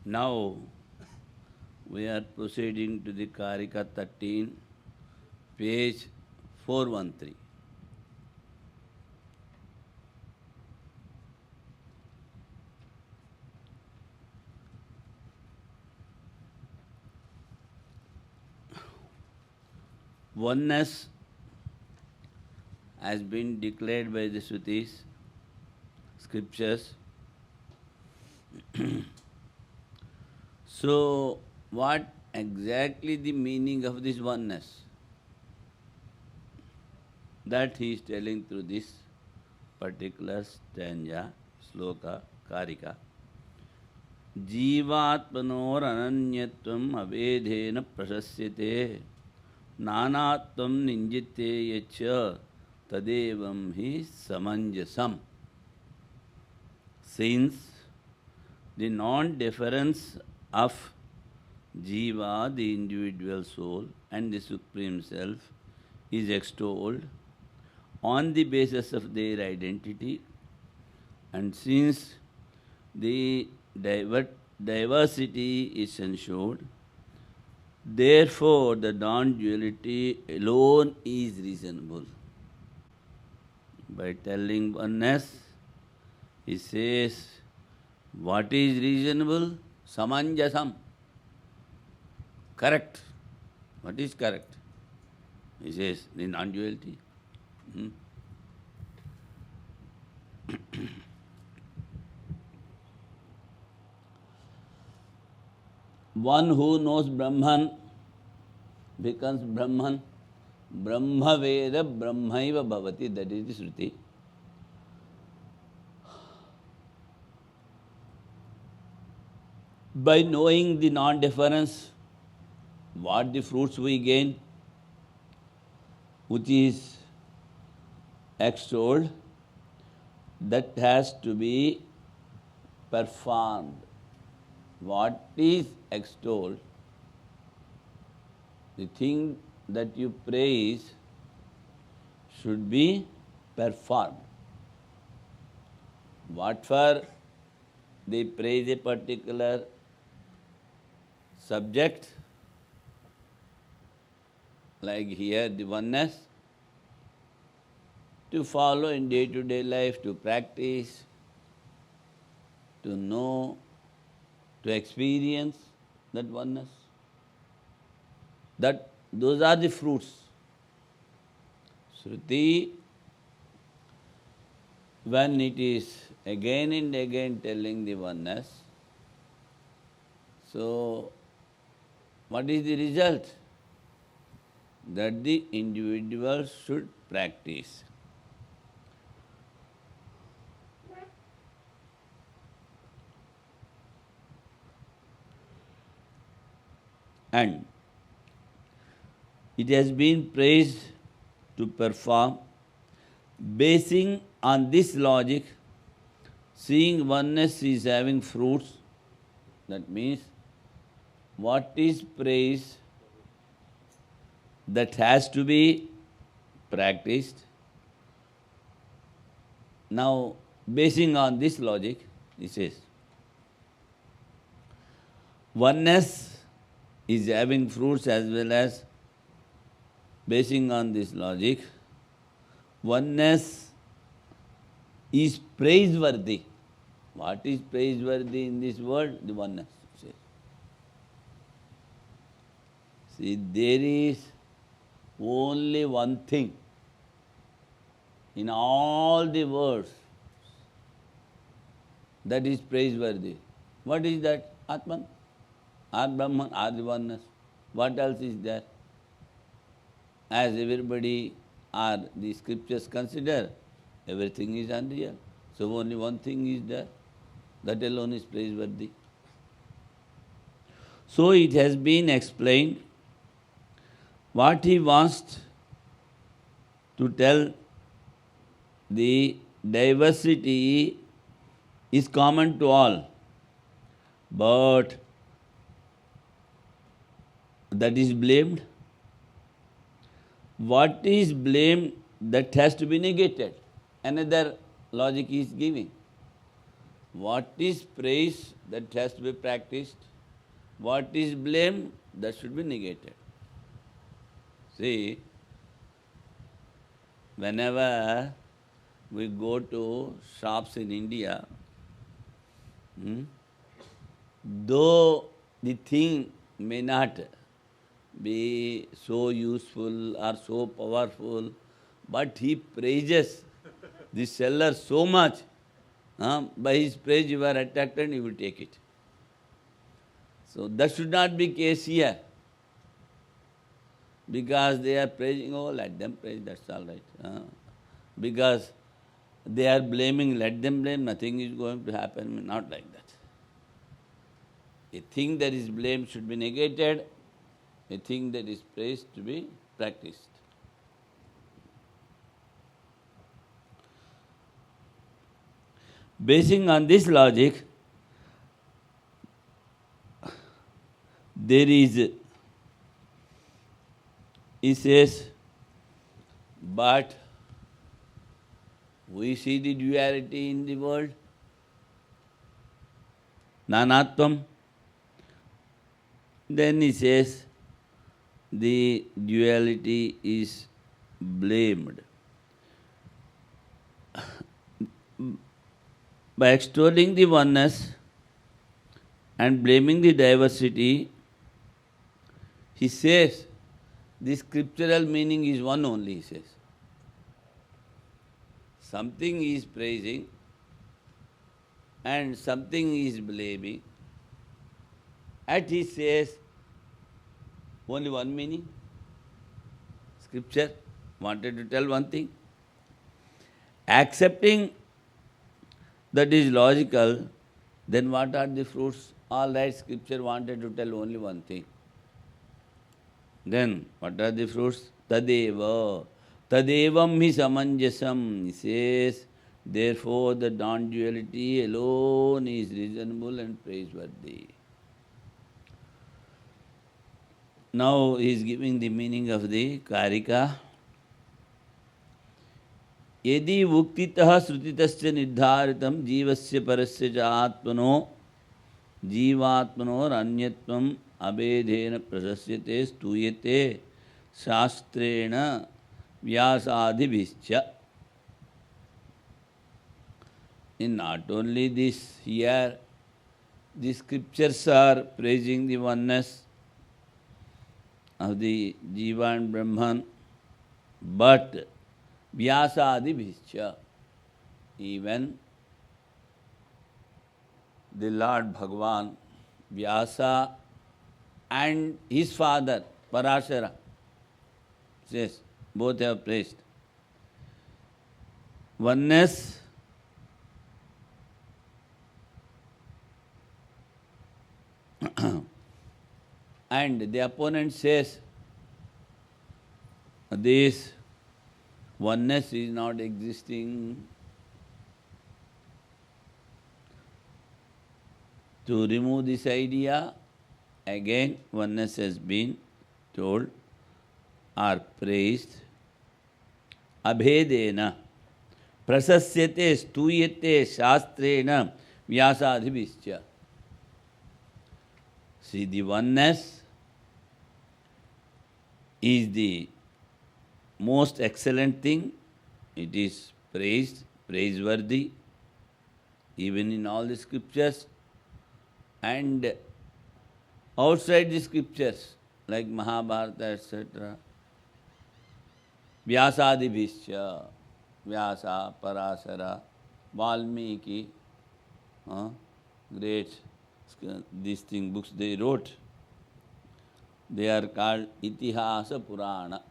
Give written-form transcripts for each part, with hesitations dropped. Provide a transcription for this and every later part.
Now we are proceeding to the Karika 13, page 413. Oneness has been declared by the Shrutis, scriptures. So, what exactly the meaning of this oneness? That he is telling through this particular stanza, sloka, karika. Jivatmanor ananyatvam avedhena prasasyate nanatvam ninjite yacha tadevam hi samanjasam. Since the non-difference of Jiva, the individual soul, and the Supreme Self is extolled on the basis of their identity, and since the diversity is ensured, therefore the non-duality alone is reasonable. By telling oneness, he says, what is reasonable? Samanjasam. Correct. What is correct? He says, the non-duality. One who knows Brahman becomes Brahman. Brahma Veda Brahmaiva Bhavati. That is the Shruti. By knowing the non-difference, what the fruits we gain, which is extolled, that has to be performed. What is extolled, the thing that you praise should be performed. What for they praise a particular subject, like here the oneness, to follow in day-to-day life, to practice, to know, to experience that oneness. Those are the fruits. Shruti, when it is again and again telling the oneness, so what is the result? That the individual should practice. And it has been praised to perform, basing on this logic, seeing oneness is having fruits. That means, what is praised, that has to be practiced. Now, basing on this logic, he says, oneness is having fruits as well as basing on this logic, oneness is praiseworthy. What is praiseworthy in this world? The oneness. See, there is only one thing in all the words that is praiseworthy. What is that? Atman, or Brahman, or the oneness. What else is there? As everybody or the scriptures consider, everything is unreal. So only one thing is there. That alone is praiseworthy. So it has been explained what he wants to tell. The diversity is common to all, but that is blamed. What is blamed, that has to be negated. Another logic is giving. What is praise, that has to be practiced. What is blame, that should be negated. See, whenever we go to shops in India, though the thing may not be so useful or so powerful, but he praises the seller so much, by his praise you are attracted and you will take it. So that should not be case here. Because they are praising, oh, let them praise, that's all right. Because they are blaming, let them blame, nothing is going to happen, not like that. A thing that is blamed should be negated, a thing that is praised to be practiced. Basing on this logic, there is, he says, but we see the duality in the world, nanatvam. Then he says, the duality is blamed. By extolling the oneness and blaming the diversity, he says, the scriptural meaning is one only, he says. Something is praising and something is blaming. And he says, only one meaning. Scripture wanted to tell one thing. Accepting that is logical, then what are the fruits? All right, Scripture wanted to tell only one thing. Then, what are the fruits? Tadeva. Tadevam hi samanjasam. He says, therefore the non-duality alone is reasonable and praiseworthy. Now he is giving the meaning of the Karika. Yedi vuktitah srutitasya nirdharitam jivasya parasya cha atmano jivatmano ranyatvam abedhena prasasyate stuyate shastrena vyasadibhischa. In not only this, here the scriptures are praising the oneness of the Jiva and Brahman, but Vyasadibhischa, even the Lord Bhagavan, Vyasa and his father, Parashara, says, both have praised. Oneness and the opponent says, this oneness is not existing. To remove this idea, again oneness has been told or praised. Abhedena prasasyate stuyate shastrena vyasadibhischa. See, the oneness is the most excellent thing. It is praised, praiseworthy, even in all the scriptures. And outside the scriptures, like Mahabharata, etc., Vyasadibhischa, Vyasa, Parasara, Valmiki, great these books they wrote. They are called Itihasa Purana.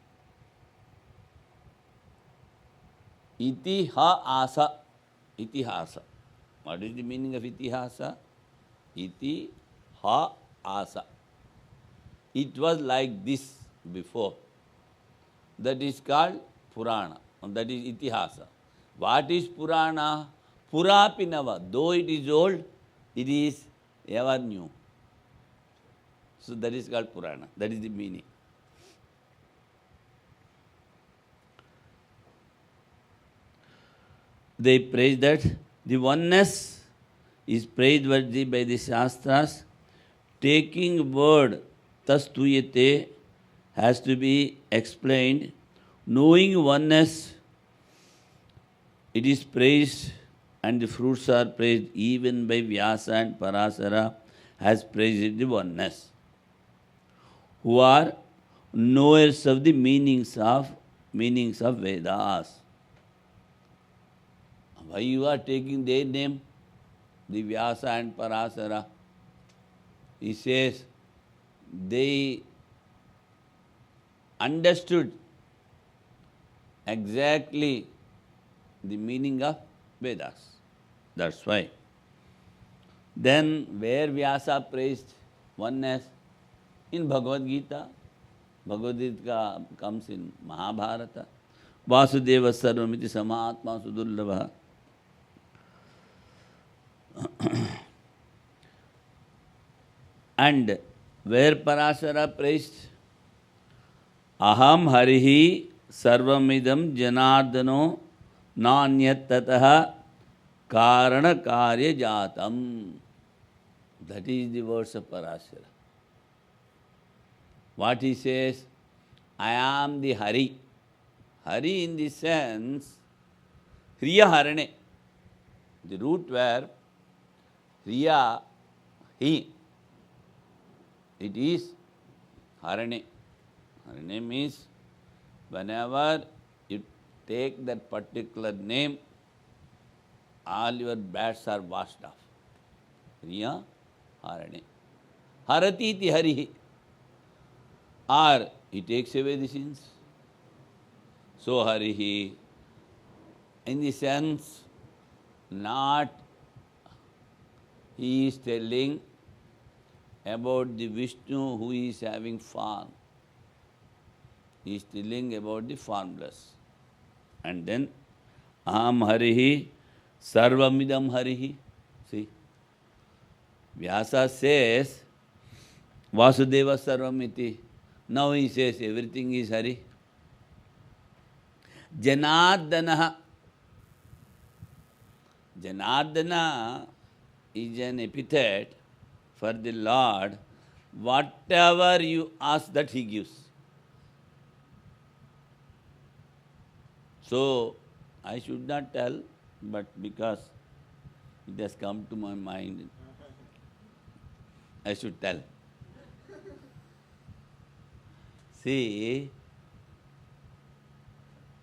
Itihasa. Itihasa. What is the meaning of Itihasa? Itihasa. It was like this before. That is called Purana. And that is Itihasa. What is Purana? Purapinava. Though it is old, it is ever new. So that is called Purana. That is the meaning. They praise that the oneness is praiseworthy by the Shastras. Taking word tastuyate has to be explained. Knowing oneness, it is praised, and the fruits are praised even by Vyasa and Parasara has praised the oneness, who are knowers of the meanings of Vedas. Why you are taking their name, the Vyasa and Parasara? He says they understood exactly the meaning of Vedas. That's why. Then where Vyasa praised oneness? In Bhagavad Gita. Bhagavad Gita comes in Mahabharata. Vasudeva sarvamiti samatma sudurlabha. And where Parasara praised? Aham harihi sarvamidam janardano nanyat tataha karana karya jatam. That is the words of Parasara. What he says? I am the Hari. Hari in the sense, Hriya Harane. The root verb, Hriya, he. It is Harane. Harane means whenever you take that particular name, all your bats are washed off. Hriya Harane. Harati iti Harihi. Or he takes away the sins. So Harihi, in the sense, not he is telling about the Vishnu who is having form. He is telling about the formless. And then, Aham Harihi, Sarvamidam Harihi. See, Vyasa says, Vasudeva Sarvamiti. Now he says everything is Hari. Janardana. Janardana is an epithet for the Lord. Whatever you ask, that he gives. So, I should not tell, but because it has come to my mind, I should tell. See,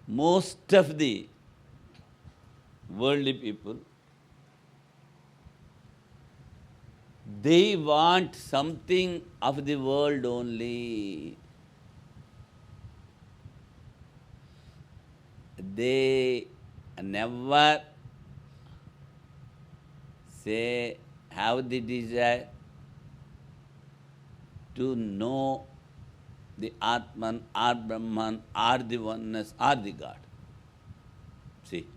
most of the worldly people, they want something of the world only. They never say, have the desire to know the Atman or Brahman or the oneness or the God. See,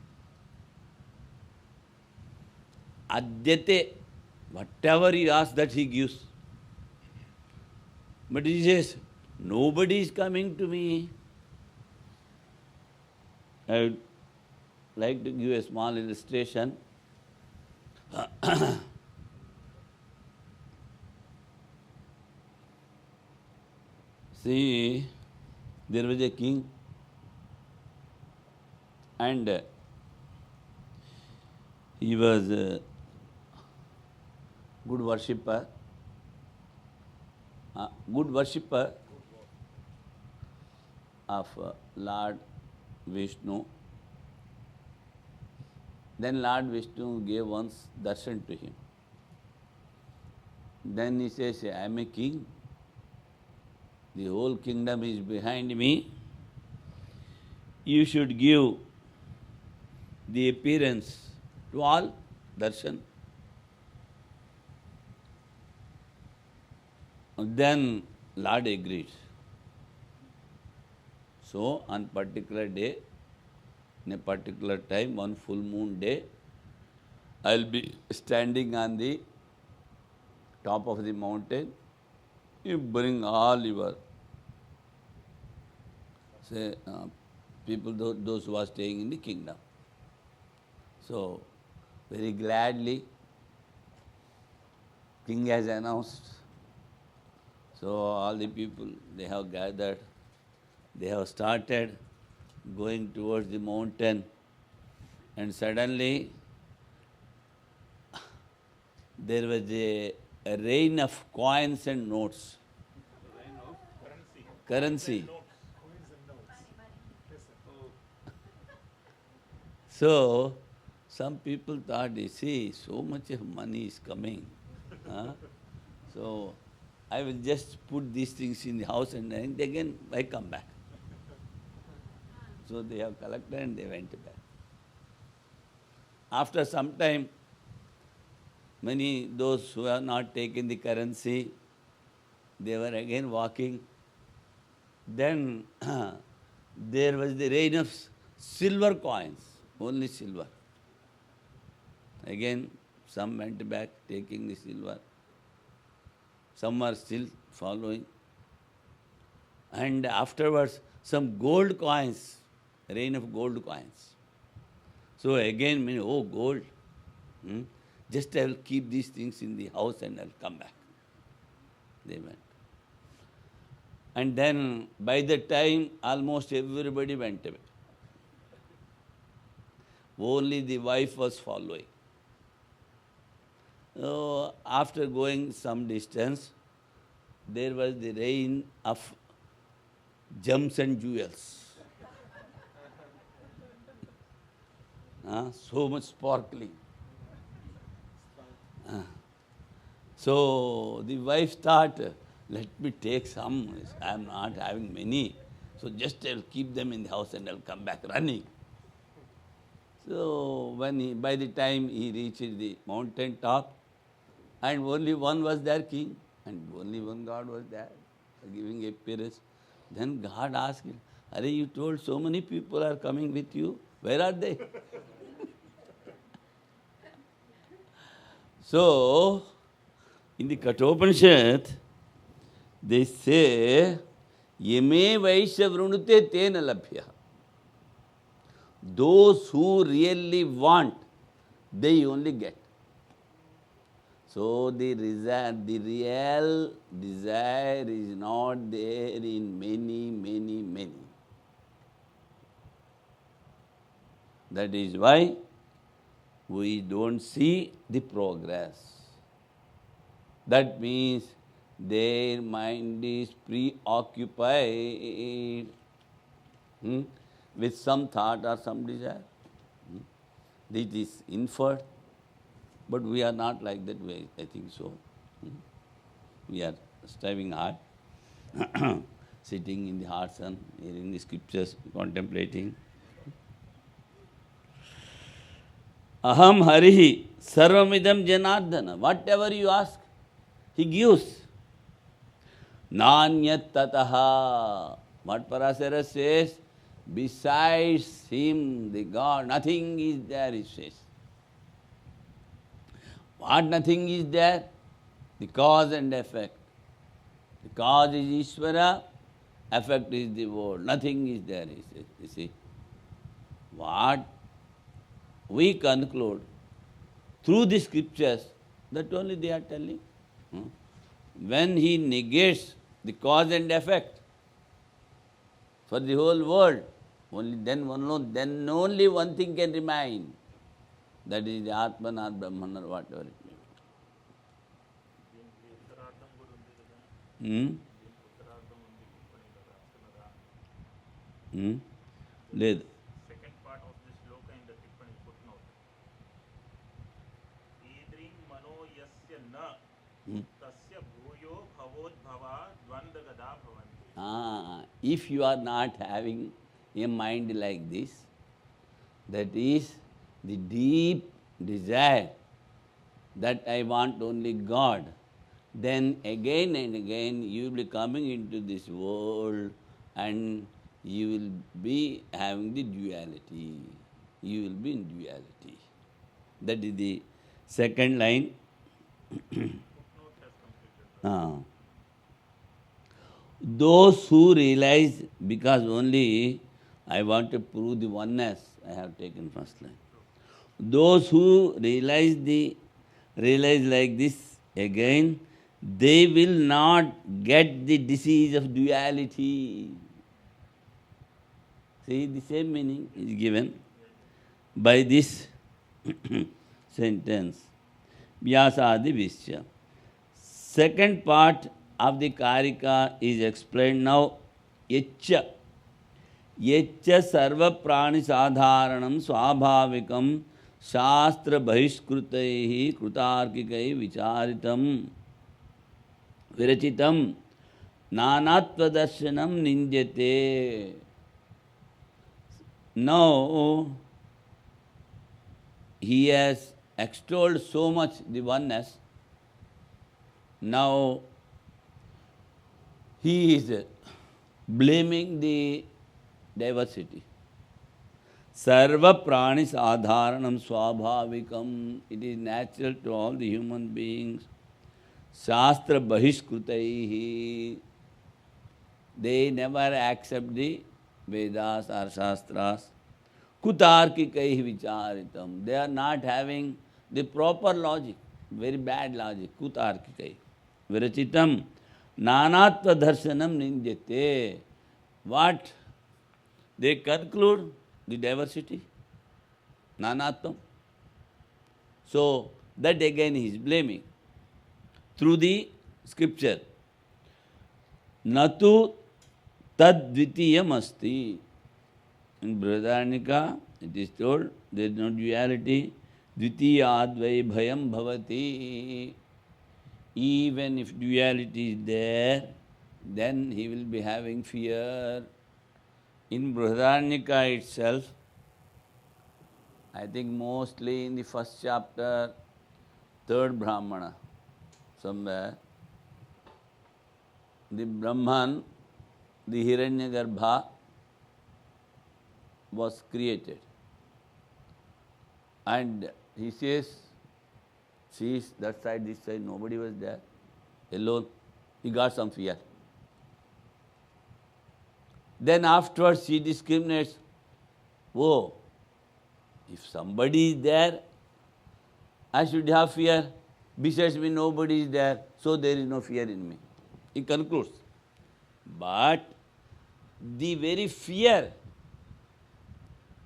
Adyate, whatever you ask, that he gives. But he says, nobody is coming to me. I would like to give a small illustration. See, there was a king, and he was a good worshipper, of Lord Vishnu. Then Lord Vishnu gave once darshan to him. Then he says, I am a king. The whole kingdom is behind me. You should give the appearance to all, darshan. Then Lord agreed. So on particular day, in a particular time, one full moon day, I will be standing on the top of the mountain. You bring all your people, those who are staying in the kingdom. So, very gladly, king has announced. So all the people, they have gathered, they have started going towards the mountain, and suddenly there was a rain of coins and notes. Line of Currency. coins and notes. Yes, sir. Oh. So some people thought, you see, so much of money is coming. Huh? So I will just put these things in the house and then again I come back. So they have collected and they went back. After some time, those who have not taken the currency, they were again walking. Then there was the rain of silver coins, only silver. Again, some went back taking the silver. Some are still following. And afterwards, some gold coins, rain of gold coins. So again, oh, gold. Just I will keep these things in the house and I will come back. They went. And then by the time almost everybody went away. Only the wife was following. So after going some distance, there was the rain of gems and jewels. So much sparkling. So the wife thought, let me take some, I am not having many, so just I will keep them in the house and I will come back running. So by the time he reached the mountain top, and only one was there, king, and only one God was there, giving appearance. Then God asked him, Are you told so many people are coming with you? Where are they? So, in the Kathopanishad, they say, Yeme Vaishya Vrunute Tena Labhya. Those who really want, they only get. So the real desire is not there in many. That is why we don't see the progress. That means their mind is preoccupied with some thought or some desire. This is inferred. But we are not like that way, I think so. We are striving hard, sitting in the hot sun, hearing the scriptures, contemplating. Aham harihi sarvamidam janardana. Whatever you ask, he gives. Nanyat tataha. What Parasara says, besides him, the God, nothing is there, he says. What nothing is there? The cause and effect. The cause is Ishvara, effect is the world. Nothing is there, he says. You see, what we conclude through the scriptures, that only they are telling. When he negates the cause and effect for the whole world, then only one thing can remain. That is the Atman or Brahman or whatever it may be. లేదు. Second part of this shloka in the Tippani footnote. Idrim mano yasya na tasya bhuyo bhavodbhava dvandagada bhavanti. If you are not having a mind like this, that is the deep desire that I want only God, then again and again you will be coming into this world and you will be having the duality. You will be in duality. That is the second line. Footnote has completed. Those who realize, because only I want to prove the oneness, I have taken first line. Those who realize like this Again, they will not get the disease of duality. See, the same meaning is given by this sentence. Vyasadi Visya. Second part of the Karika is explained now. Yaccha. Yaccha sarva prani sadharanam swabhavikam shastra bahishkrutaihi krutarkikai vicharitam virachitam nanatva darshanam nindyate. Now, he has extolled so much the oneness. Now, he is blaming the diversity. Sarva prani sadharanam swabhavikam. It is natural to all the human beings. Shastra bahishkrutaihi. They never accept the Vedas or Shastras. Kutarkikai vicharitam. They are not having the proper logic. Very bad logic. Kutarkikai. Virachitam. Nanatva darshanam nindyate. What? They conclude the diversity. Nanatvam. So, that again he is blaming. Through the scripture. Natu tadvitiyam asti. In Brihadaranyaka, it is told, there is no duality. Dvitiyadvai bhayam bhavati. Even if duality is there, then he will be having fear. In Brihadaranyaka itself, I think mostly in the first chapter, third Brahmana, somewhere, the Brahman, the Hiranyagarbha, was created. And he says, sees that side, this side, nobody was there, alone. He got some fear. Then afterwards he discriminates, oh, if somebody is there, I should have fear. Besides me, nobody is there, so there is no fear in me. He concludes. But the very fear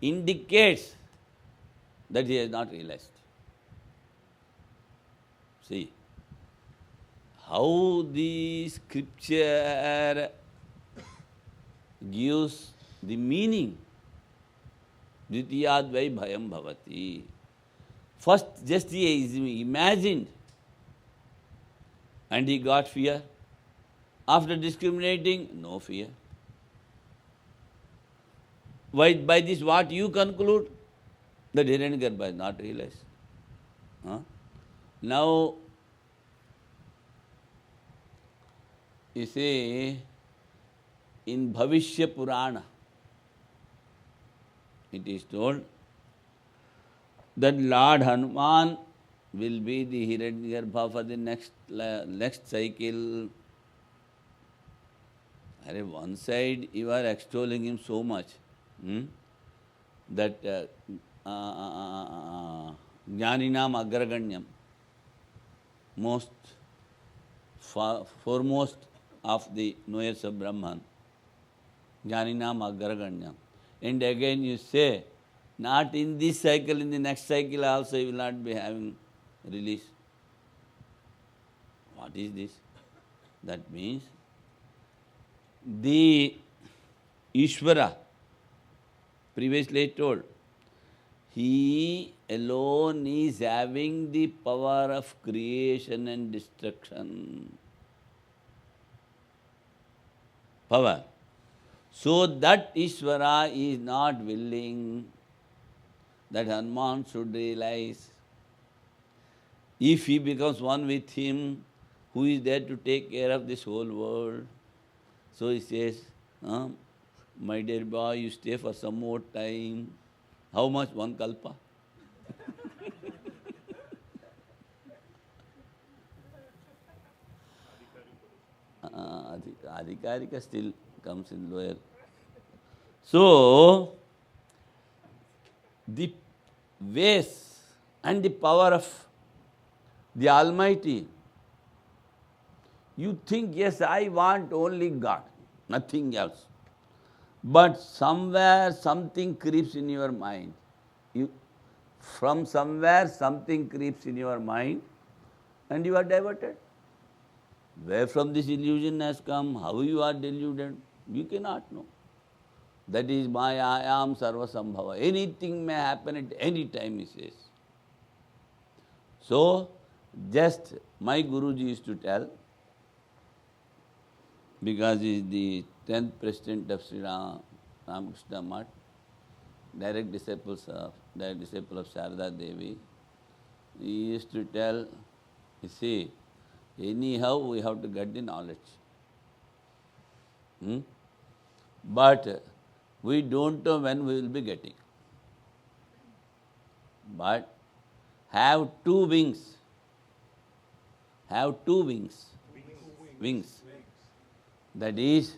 indicates that he has not realized. See, how the scripture gives the meaning. Dvitiyadvai bhayam bhavati. First, just he imagined and he got fear. After discriminating, no fear. By this, what you conclude? That Hiranyagarbha is not realized. Now, you see, in Bhavishya Purana, it is told that Lord Hanuman will be the Hiranyagarbha for the next cycle. One side you are extolling him so much that Jnaninam Agraganyam, most foremost of the knowers of Brahman, Jnaninam Agraganyam. And again you say, not in this cycle, in the next cycle also you will not be having release. What is this? That means the Ishvara, previously told, he alone is having the power of creation and destruction. Power. So that Ishvara is not willing that Hanuman should realize. If he becomes one with him, who is there to take care of this whole world? So he says, my dear boy, you stay for some more time. How much? One kalpa. Adhikarika still comes in lower. So, the ways and the power of the Almighty You think, yes, I want only God, nothing else. But somewhere something creeps in your mind. From somewhere something creeps in your mind and you are diverted. Where from this illusion has come, how you are deluded, you cannot know. That is Maya, I am Sarva Sambhava. Anything may happen at any time, he says. So, just my Guruji used to tell, because he is the 10th president of Sri Ramakrishna Math, direct disciple of Sharada Devi, he used to tell, you see, anyhow we have to get the knowledge. But we don't know when we will be getting. But have two wings. Have two wings. Wings. That is,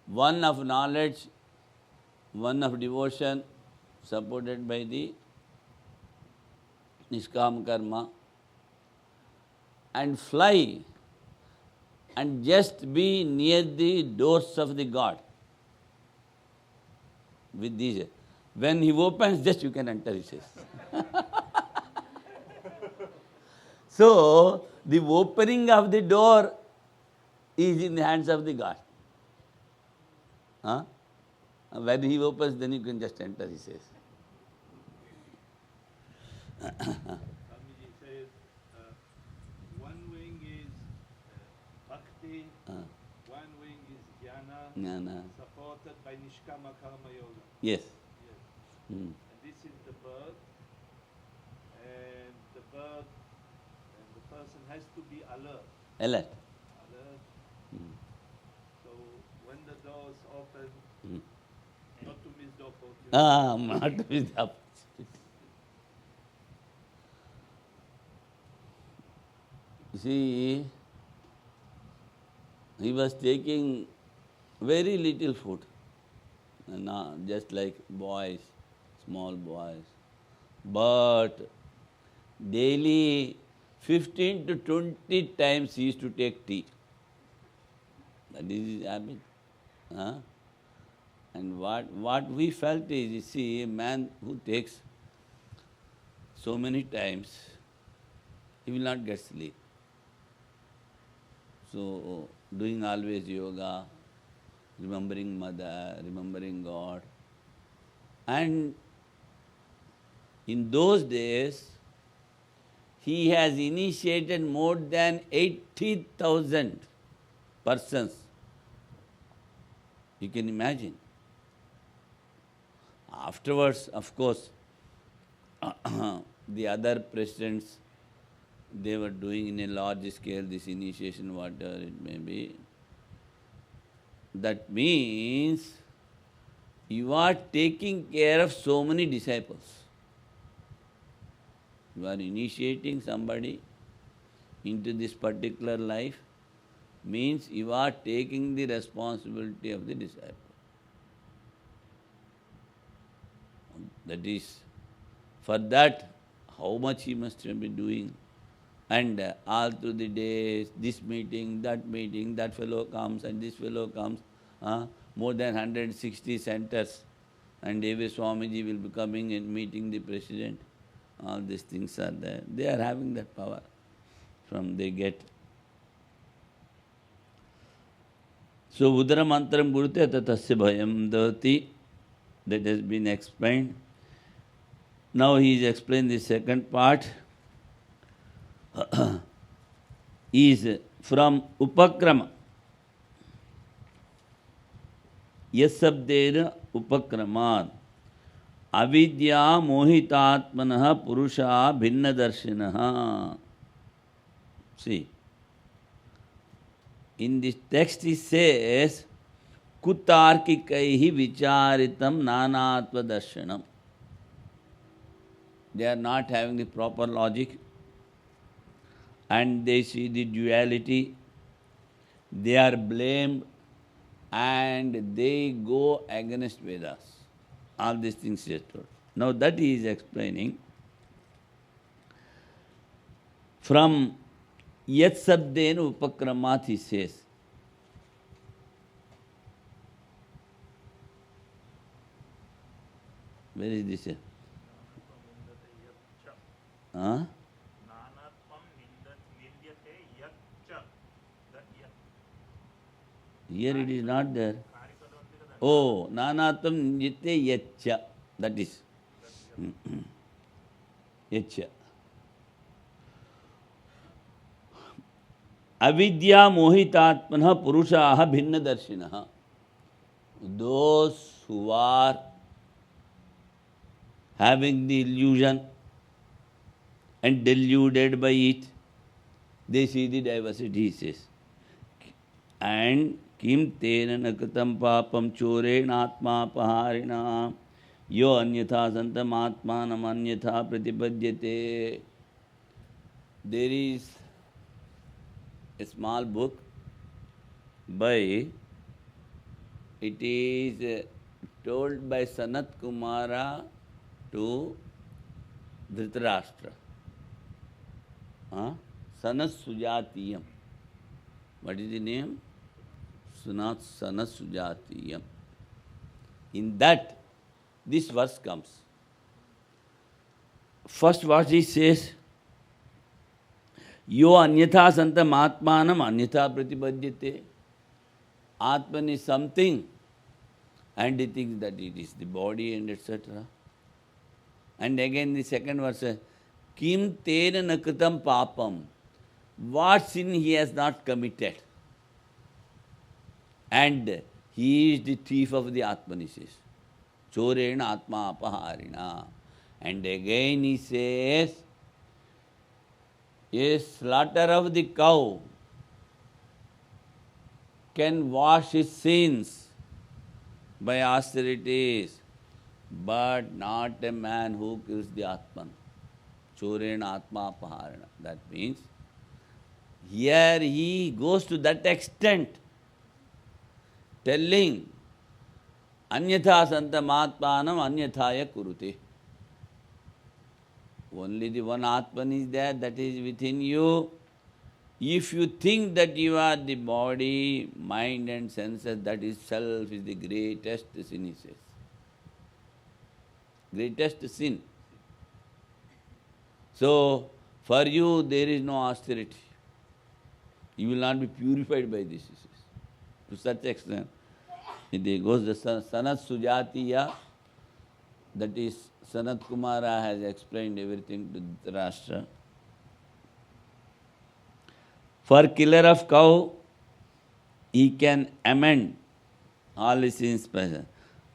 one of knowledge, one of devotion, supported by the Niskam Karma, and fly and just be near the doors of the God. With these, when he opens, just you can enter, he says. So, the opening of the door is in the hands of the God. When he opens, then you can just enter, he says. Swamiji says, one wing is bhakti, one wing is jnana, supported by Nishkama Karma Yoga. Yes. Yes. And this is the bird, and the person has to be alert. Alert. Alert. So when the doors open, not to miss the opportunity. Not to miss the opportunity. See, he was taking very little food, just like boys, small boys. But daily 15 to 20 times he used to take tea. That is his habit. And what we felt is, you see, a man who takes so many times, he will not get sleep. So, doing always yoga, remembering mother, remembering God. And in those days, he has initiated more than 80,000 persons. You can imagine. Afterwards, of course, the other presidents, they were doing in a large scale this initiation, whatever it may be. That means you are taking care of so many disciples. You are initiating somebody into this particular life, means you are taking the responsibility of the disciple. That is, for that, how much he must be doing. And all through the days, this meeting, that fellow comes and this fellow comes. More than 160 centers, and every Swamiji will be coming and meeting the president. All these things are there. They are having that power from they get. So, Udara Mantram Gurute Tatasya Bhayam Davati, that has been explained. Now he is explaining the second part. Is from Upakrama. Yasabdena Upakramat. Avidya mohitatmanaha purusha bhinnadarshinaha. See, in this text it says, kutarkikaihi vicharitam nanatva darshanam. They are not having the proper logic, and they see the duality, they are blamed, and they go against Vedas. All these things he has told. Now that he is explaining from Yat sabdena upakramat, he says. Where is this? Huh? Nanatvam nidyate yat cha. That yat. Here it is not there. Karikada undi kada. Oh, nanatam nidyate yatcha. That is. Yatcha. Avidya mohitatmanah purushaha bhinna darshinaha. Those who are having the illusion and deluded by it, they see the diversity, he says. And kim tena nakatam papam chorena atma paharina yo anyatha santam atmanam anyatha pratipadyate. There is a small book by, it is told by Sanat Kumara to Dhritarashtra. Sanat Sujatiyam. What is the name? Sanat Sujatiyam. In that, this verse comes. First what he says, Yo anyatha santam atmanam anyatha pratipadyate. Atman is something, and he thinks that it is the body and etc. And again the second verse says, Kim tena nakritam papam. What sin he has not committed? And he is the thief of the Atman, he says. Chorena atma apaharina. And again he says, a slaughter of the cow can wash his sins by austerities, but not a man who kills the Atman. Chorena atma apaharana. That means, here he goes to that extent, telling, anyatha santam atmanam anyathaya kurute. Only the one Atman is there, that is within you. If you think that you are the body, mind and senses, that itself is the greatest sin, he says. Greatest sin. So, for you there is no austerity. You will not be purified by this, he says. To such extent, there goes the Sanat Sujatiya, that is, Sanat Kumara has explained everything to Dhritarashtra. For killer of cow, he can amend all his sins,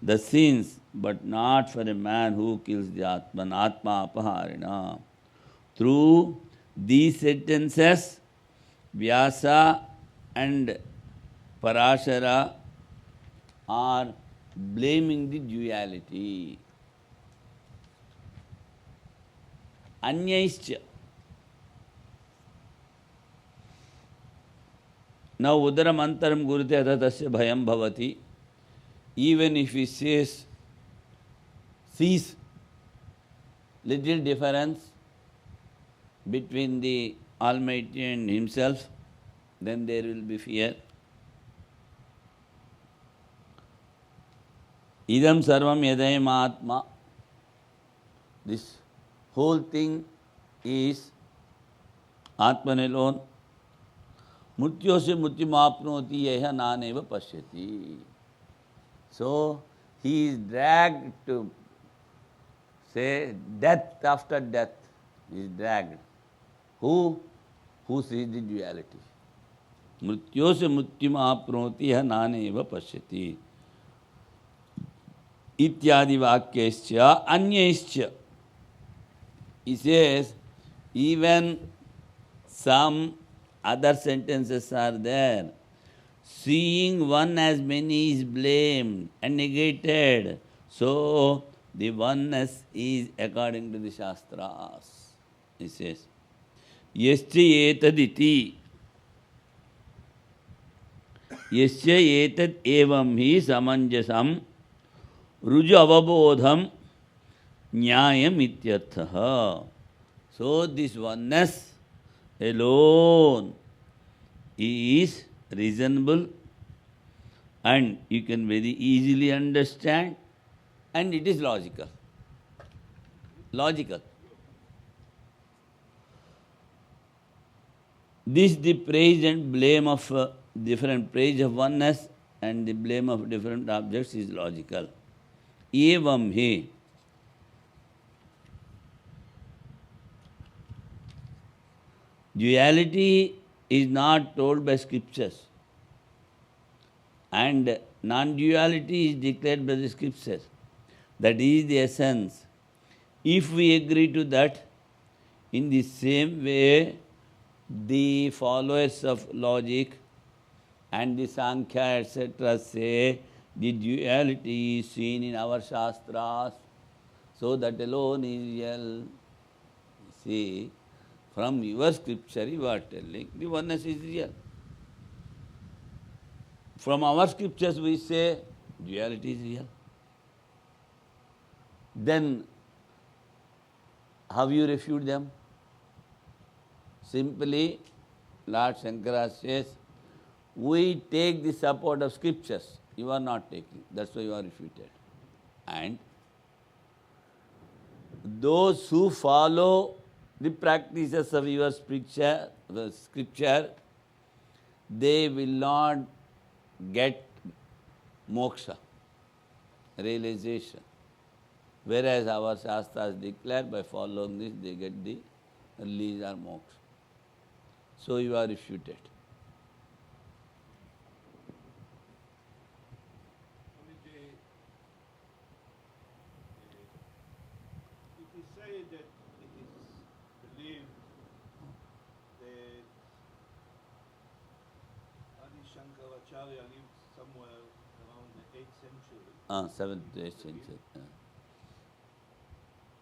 the sins, but not for a man who kills the Atman, Atma apaharina. Through these sentences, Vyasa and Parashara are blaming the duality. Anyaischa. Now udaram antaram gurute atatasya bhayam bhavati. Even if he sees little difference between the Almighty and himself, then there will be fear. Idam sarvam yadayam atma. This whole thing is Atman alone. Mutyo se mutyam apnoti yeha naneva pashyati. So, he is dragged to, say, death after death. He is dragged. Who? Who sees the duality. Mrityo se mutyam apnoti yeha naneva pashyati. Ityadi vakyescha anyaischa. He says, even some other sentences are there. Seeing one as many is blamed and negated. So, the oneness is according to the Shastras. He says, Yasya etaditi. Yasya etad evam hi samanjasam ruju avabodham nyayam ityarthaha. So, this oneness alone is reasonable and you can very easily understand and it is logical. Logical. This the praise and blame of different praise of oneness and the blame of different objects is logical. Evam he. Duality is not told by scriptures and non-duality is declared by the scriptures. That is the essence. If we agree to that, in the same way, the followers of logic and the Sankhya, etc. say the duality is seen in our Shastras, so that alone is real. See, from your scripture you are telling the oneness is real. From our scriptures we say duality is real. Then how you refute them? Simply, Lord Shankara says, we take the support of scriptures. You are not taking. That's why you are refuted. And those who follow the practices of your scripture, they will not get moksha, realization. Whereas our Shastras declare by following this, they get the release or moksha. So you are refuted. Swamiji, if we say that it is believed that Adi Shankaracharya lived somewhere around the 8th century, 7th to 8th century.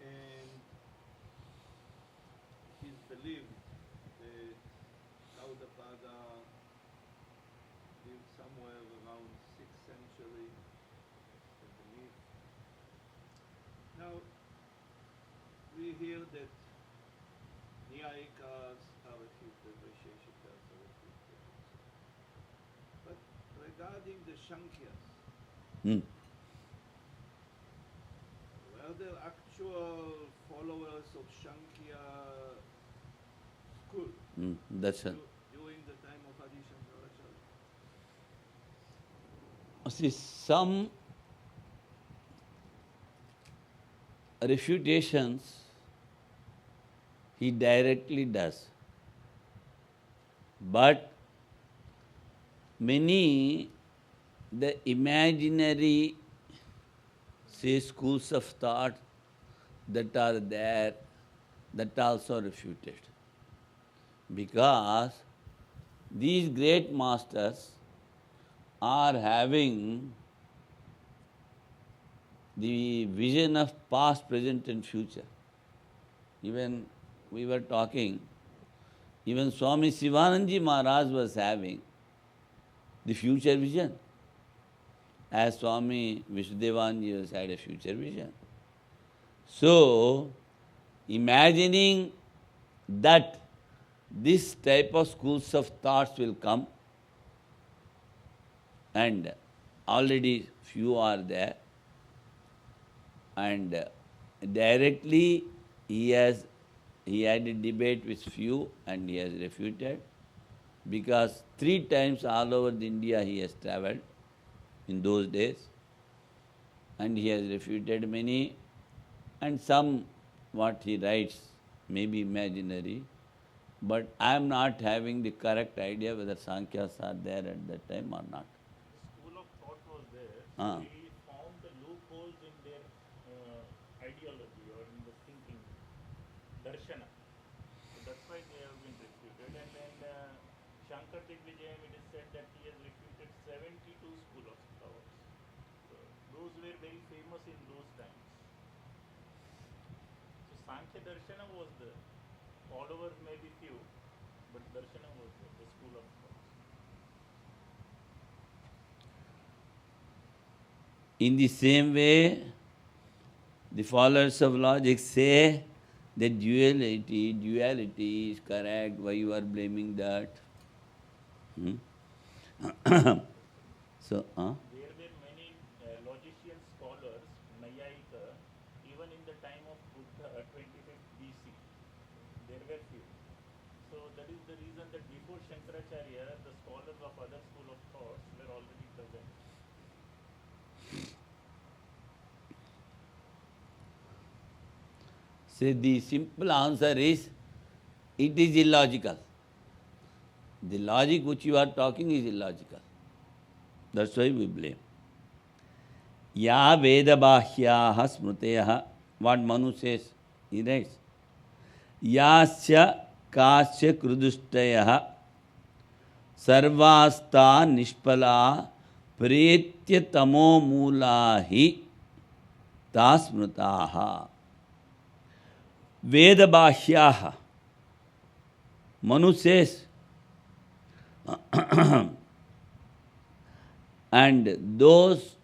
and it is believed that Gaudapada lived somewhere around 6th century, I believe. Now, we hear that Nyayikas are refuted, Vaisheshikas are refuted. But regarding the Shankyas, Hmm. were there actual followers of Shankya school That's it. during the time of Adi Shankaracharya? See, some refutations he directly does. But many, the imaginary, say, schools of thought that are there, that also refuted. Because these great masters are having the vision of past, present and future. Even we were talking, even Swami Sivananji Maharaj was having the future vision, as Swami Visudevanji has had a future vision. So, imagining that this type of schools of thoughts will come, and already few are there, and directly he had a debate with few and he has refuted, because 3 times all over the India he has travelled in those days, and he has refuted many, and some what he writes may be imaginary, but I am not having the correct idea whether Sankhyas are there at that time or not. The school of thought was there. Ah. They found the loopholes in their ideology or in the thinking, darshana. So that's why they have been refuted. And then Shankar Digvijayam, it is said that he has refuted 72 school of thoughts. So those were very famous in those times. So Sankhya Darshana was the followers may be few, but Darshana was the school of thoughts. In the same way, the followers of logic say The duality is correct. Why you are blaming that? Hmm? So, There were many logician scholars, Nayayika, even in the time of Buddha, 25th BC. There were few. So that is the reason that before Shankaracharya, the scholars of other school of thoughts were already present. see, the simple answer is, it is illogical. The logic which you are talking is illogical. That's why we blame. Ya Vedabahyaha Smriteyaha, what Manu says, he writes, Yasya Kasya Krudushtaya Sarvasta Nishpala Pretya Tamo Mulahi Tasmrutaha. Vedabahyaha. Manu says, and those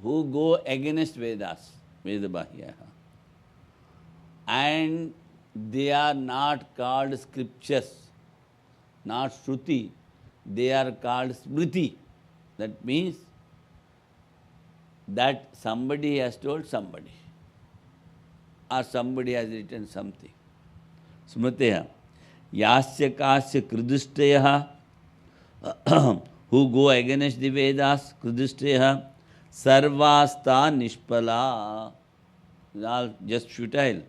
who go against Vedas, Vedabahyaha, and they are not called scriptures, not Shruti, they are called Smriti. That means that somebody has told somebody, or somebody has written something. Smriteya. Yasya kasya krudushtaya, who go against the Vedas, krudushtaya, sarvasta nishpala, all just futile.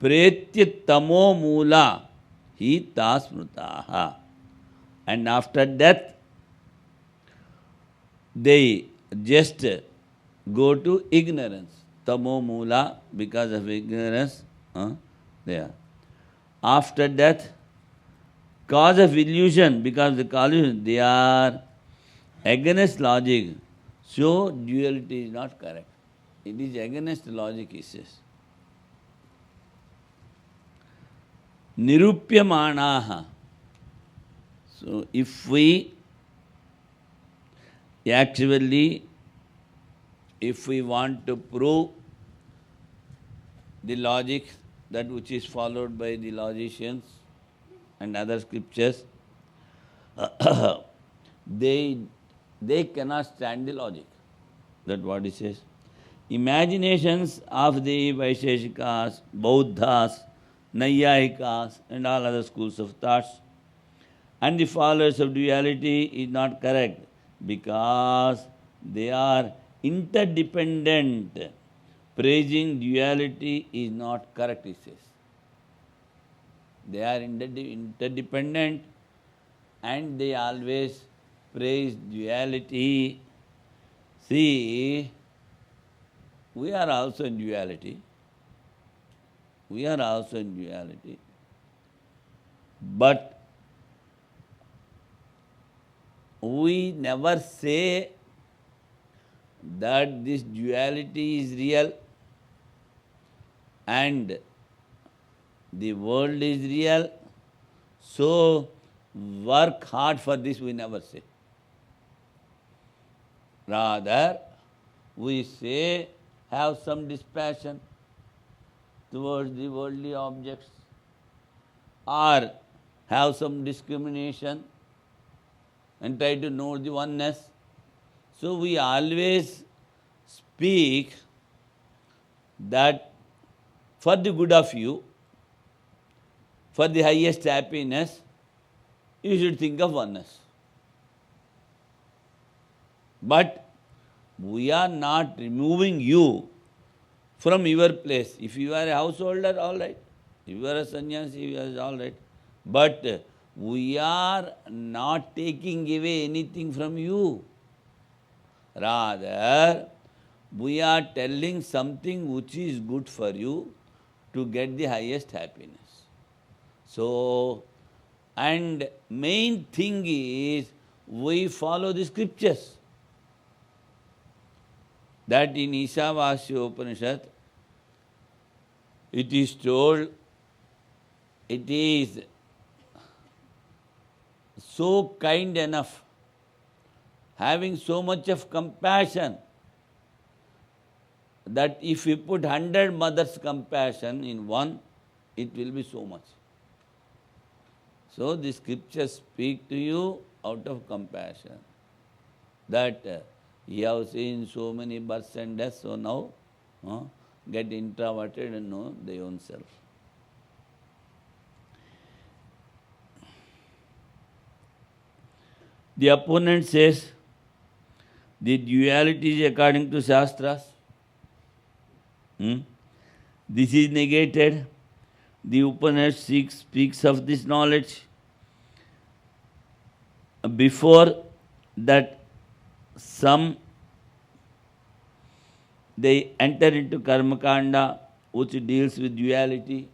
Pretya tamo mula hi tasmrutaha. And after death, they just go to ignorance. Tamo mula, because of ignorance, they are. After death, cause of illusion, because of the collusion, they are against logic. So duality is not correct. It is against logic, he says. Nirupyamanaha. So if we actually, if we want to prove the logic, that which is followed by the logicians and other scriptures, they cannot stand the logic. That's what he says. Imaginations of the Vaisheshikas, Bauddhas, Nayayikas, and all other schools of thoughts, and the followers of duality is not correct, because they are interdependent. Praising duality is not correct, he says. They are interdependent, and they always praise duality. See, we are also in duality. We are also in duality. But we never say that this duality is real and the world is real, so work hard for this, we never say. Rather, we say, have some dispassion towards the worldly objects, or have some discrimination and try to know the oneness. So we always speak that for the good of you, for the highest happiness, you should think of oneness. But we are not removing you from your place. If you are a householder, all right. If you are a sannyasi, all right. But we are not taking away anything from you. Rather, we are telling something which is good for you to get the highest happiness. So, and main thing is, we follow the scriptures. That in Ishavasya Upanishad, it is told, it is so kind enough, having so much of compassion, that if you put 100 mothers' compassion in one, it will be so much. So the scriptures speak to you out of compassion. That you have seen so many births and deaths, so now get introverted and know their own self. The opponent says the duality is according to Shastras. This is negated. The opponent speaks of this knowledge. Before that, they enter into Karma Kanda, which deals with duality.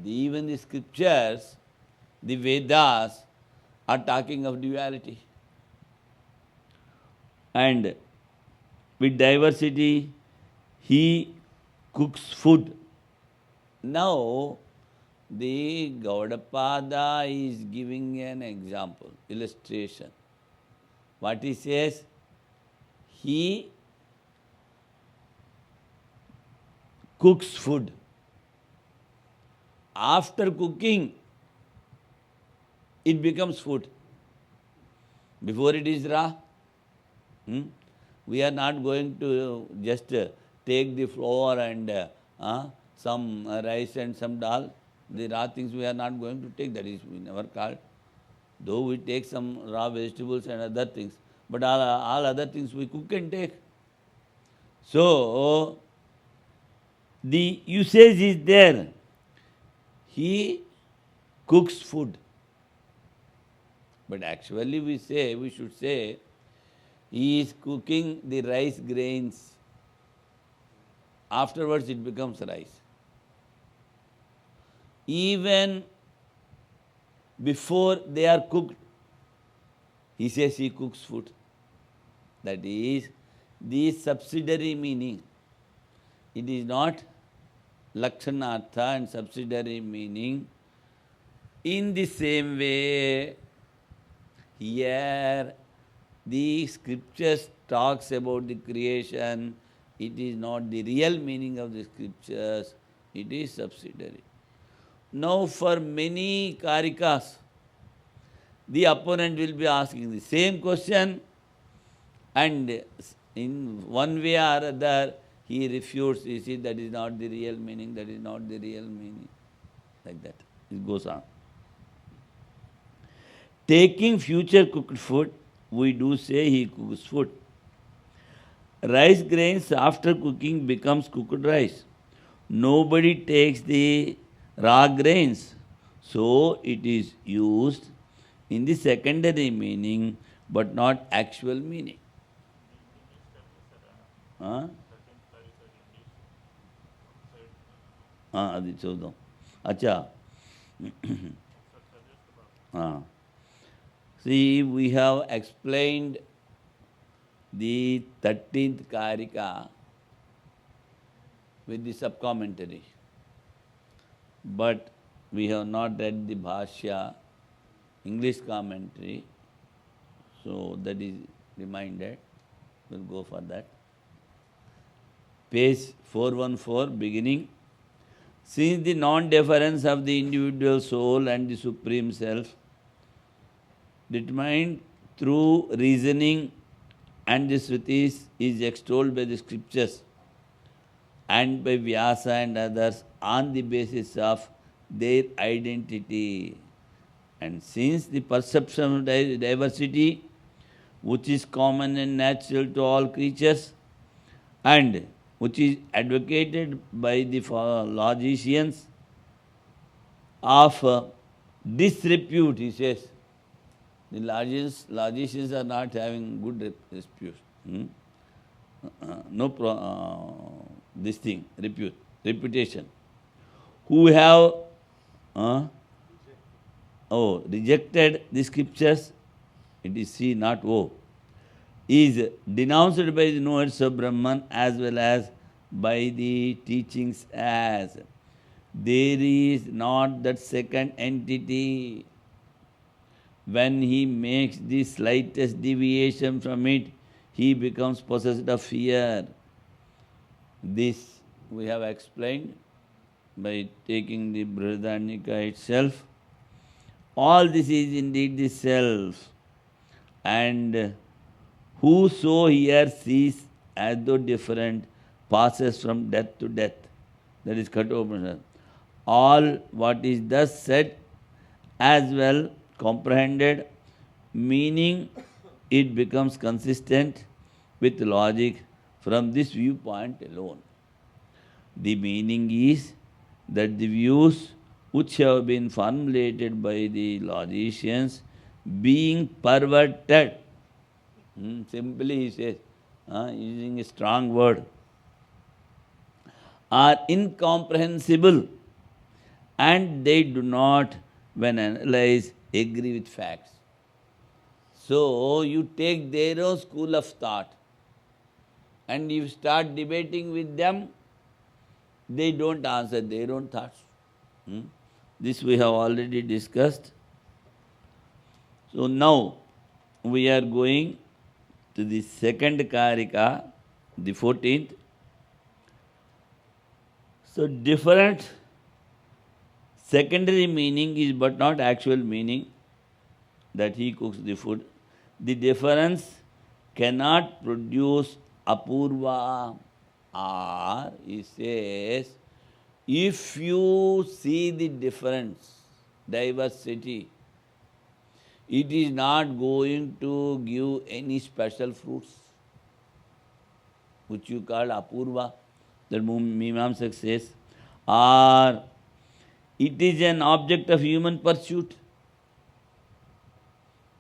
Even the scriptures, the Vedas, are talking of duality. And with diversity, he cooks food. Now, the Gaudapada is giving an example, illustration. What he says, he cooks food. After cooking, it becomes food. Before it is raw. We are not going to just take the flour and some rice and some dal. The raw things we are not going to take, that is we never called. Though we take some raw vegetables and other things, but all other things we cook and take. So, the usage is there. He cooks food. But actually we should say, he is cooking the rice grains. Afterwards it becomes rice. Even before they are cooked, he says he cooks food. That is the subsidiary meaning. It is not Lakshanartha and subsidiary meaning. In the same way, here the scriptures talks about the creation. It is not the real meaning of the scriptures. It is subsidiary. Now for many karikas, the opponent will be asking the same question, and in one way or other he refutes. You see, that is not the real meaning, that is not the real meaning. Like that. It goes on. Taking future cooked food, we do say he cooks food. Rice grains after cooking becomes cooked rice. Nobody takes the raw grains. So it is used in the secondary meaning, but not actual meaning. అది చూద్దాం. అచ్చా. See, we have explained the 13th Karika with the sub-commentary. But we have not read the Bhashya, English commentary. So that is reminded. We'll go for that. Page 414, beginning. Since the non-difference of the individual soul and the Supreme Self, determined through reasoning and the Srutis, is extolled by the scriptures and by Vyasa and others on the basis of their identity. And since the perception of diversity, which is common and natural to all creatures, and which is advocated by the logicians of disrepute, he says. The logicians are not having good reputation. Who have rejected the scriptures, it is C, not O, is denounced by the knowers of Brahman as well as by the teachings as there is not that second entity. When he makes the slightest deviation from it, he becomes possessed of fear. This we have explained by taking the Brihadaranyaka itself. All this is indeed the self, and whoso here sees as though different passes from death to death. That is Kathopanishad. All what is thus said as well comprehended, meaning it becomes consistent with logic from this viewpoint alone. The meaning is that the views which have been formulated by the logicians being perverted, simply he says, using a strong word, are incomprehensible, and they do not, when analyzed, agree with facts. So you take their own school of thought and you start debating with them, they don't answer their own thoughts. This we have already discussed. So now we are going to the second Karika, the 14th. So different secondary meaning is but not actual meaning that he cooks the food. The difference cannot produce apurva, or he says, if you see the difference, diversity, it is not going to give any special fruits, which you call apurva, that Mimamsak says, or it is an object of human pursuit.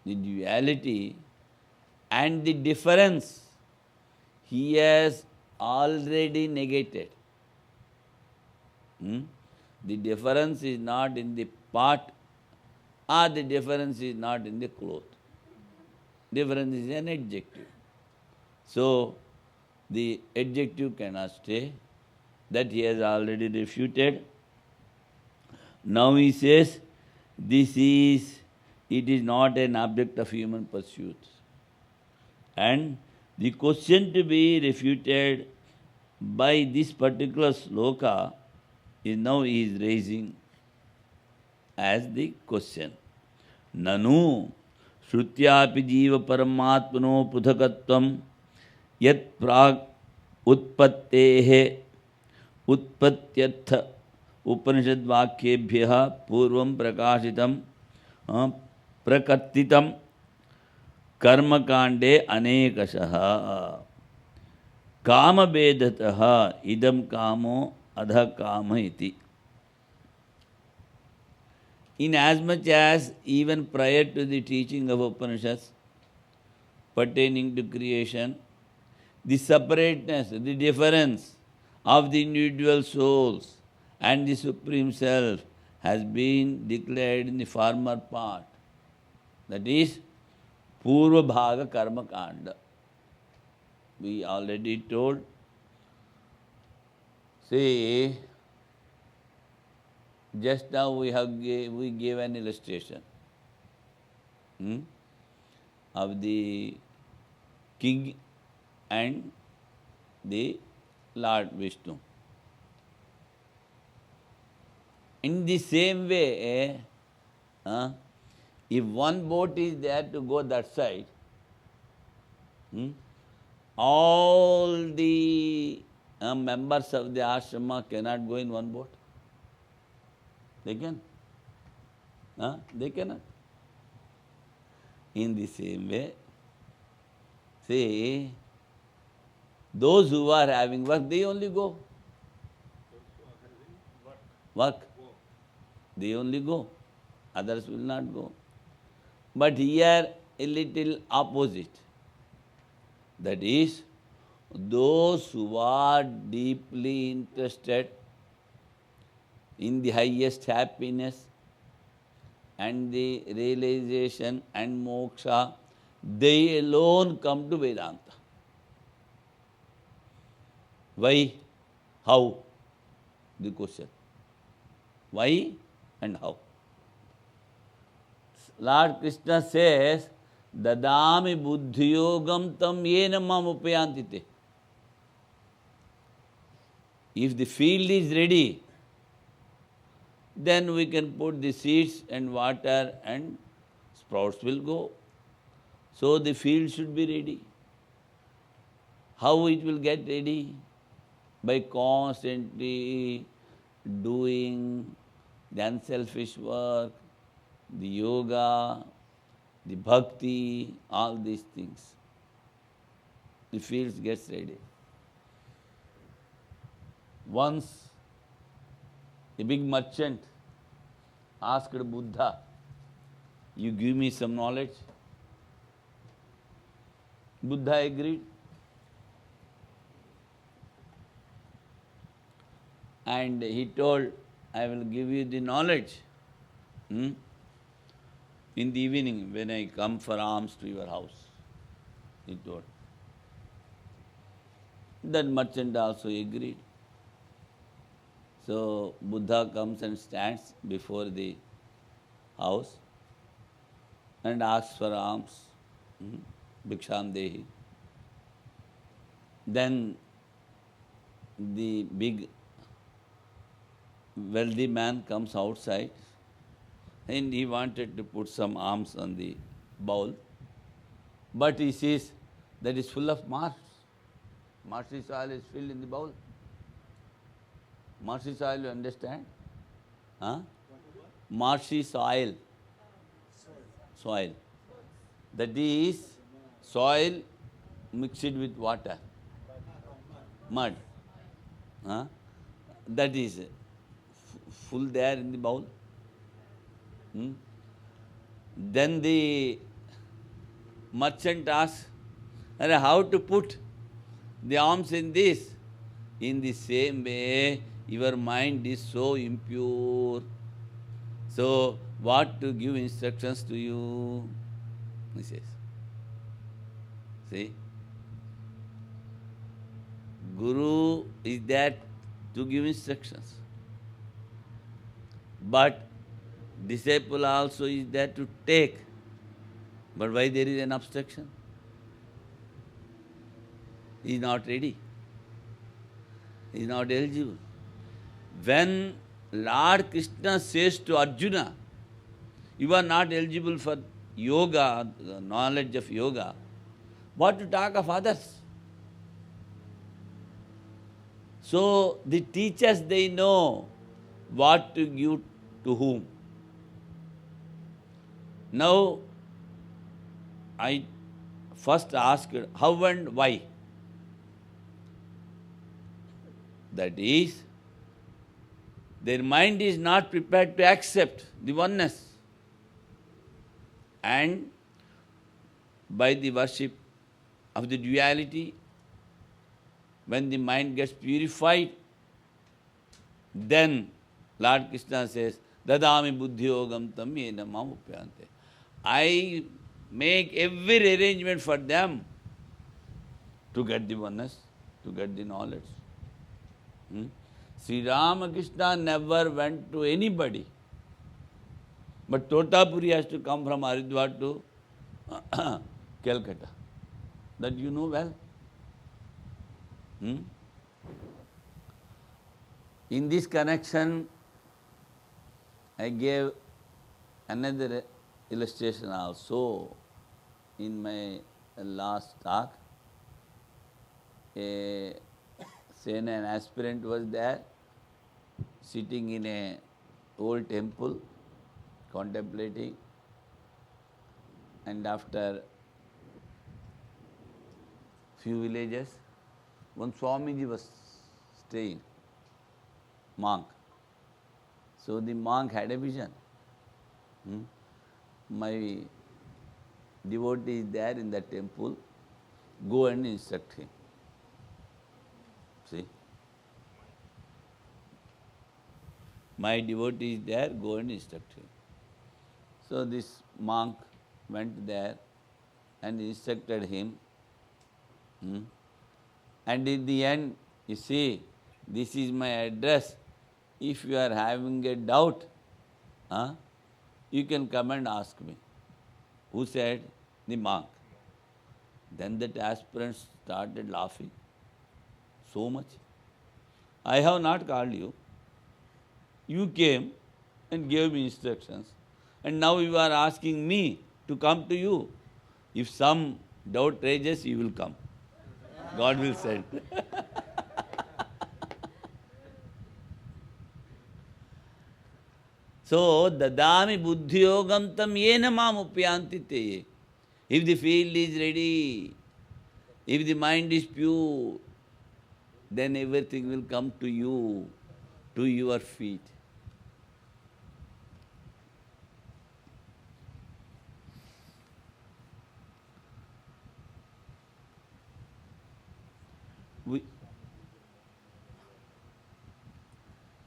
The duality and the difference he has already negated. The difference is not in the pot, or the difference is not in the cloth. Difference is an adjective. So, the adjective cannot stay. That he has already refuted. Now he says, it is not an object of human pursuit. And the question to be refuted by this particular sloka is now he is raising as the question. Nanu shrutyapi jiva paramatmano puthakatvam yat prag utpattehe उत्पत्त्यर्थ उपनिषद वाक्येभ्यः पूर्वं प्रकाशितं प्रकर्तितं कर्मकांडे अनेकशः कामभेदतः इदं कामो अधः काम इति. In as much as even prior to the teaching of Upanishads pertaining to creation, the separateness, the difference of the individual souls and the Supreme Self has been declared in the former part. That is, Purva Bhaga Karma Kanda. We already told. See, just now we gave an illustration of the king and the Lord Vishnu. In the same way, if one boat is there to go that side, all the members of the ashrama cannot go in one boat. They can? They cannot. In the same way, see, those who are having work, they only go. Work. They only go. Others will not go. But here a little opposite. That is, those who are deeply interested in the highest happiness and the realization and moksha, they alone come to Vedanta. Why? How? The question. Why and how? Lord Krishna says, Dadami buddhiyogam tam yena mam upayantite. If the field is ready, then we can put the seeds and water and sprouts will go. So the field should be ready. How it will get ready? By constantly doing the unselfish work, the yoga, the bhakti, all these things. The field gets ready. Once a big merchant asked Buddha, "You give me some knowledge?" Buddha agreed. And he told, "I will give you the knowledge in the evening when I come for alms to your house," he told. That merchant also agreed. So Buddha comes and stands before the house and asks for alms, Bhiksham Dehi. Then the big wealthy man comes outside and he wanted to put some alms on the bowl, but he sees that is full of marsh. Marshy soil is filled in the bowl. Marshy soil, you understand? Huh? Marshy soil. Soil. That is soil mixed with water. Mud. Huh? That is full there in the bowl. Then the merchant asks, how to put the alms in this? In the same way, your mind is so impure. So, what to give instructions to you? He says. See? Guru is there to give instructions. But disciple also is there to take. But why there is an obstruction? He is not ready. He is not eligible. When Lord Krishna says to Arjuna, you are not eligible for yoga, the knowledge of yoga, what to talk of others? So the teachers, they know what to give to whom. Now, I first asked how and why. That is, their mind is not prepared to accept the oneness. And by the worship of the duality, when the mind gets purified, then Lord Krishna says, Dadami buddhiyogam tam yena mam upyante. I make every arrangement for them to get the oneness, to get the knowledge. Sri Ramakrishna never went to anybody. But Totapuri has to come from Haridwar to Calcutta. That you know well. In this connection, I gave another illustration also in my last talk. An aspirant was there, sitting in a old temple, contemplating, and after few villages, one Swamiji was staying, monk. So the monk had a vision. My devotee is there in the temple, go and instruct him. See? My devotee is there, go and instruct him. So this monk went there and instructed him. And in the end, you see, this is my address. If you are having a doubt, you can come and ask me. Who said? The monk. Then that aspirant started laughing so much. I have not called you. You came and gave me instructions. And now you are asking me to come to you. If some doubt rages, you will come. God will send. So, dadami buddhiyogam tam yena mam upyanti te. If the field is ready, if the mind is pure, then everything will come to you, to your feet.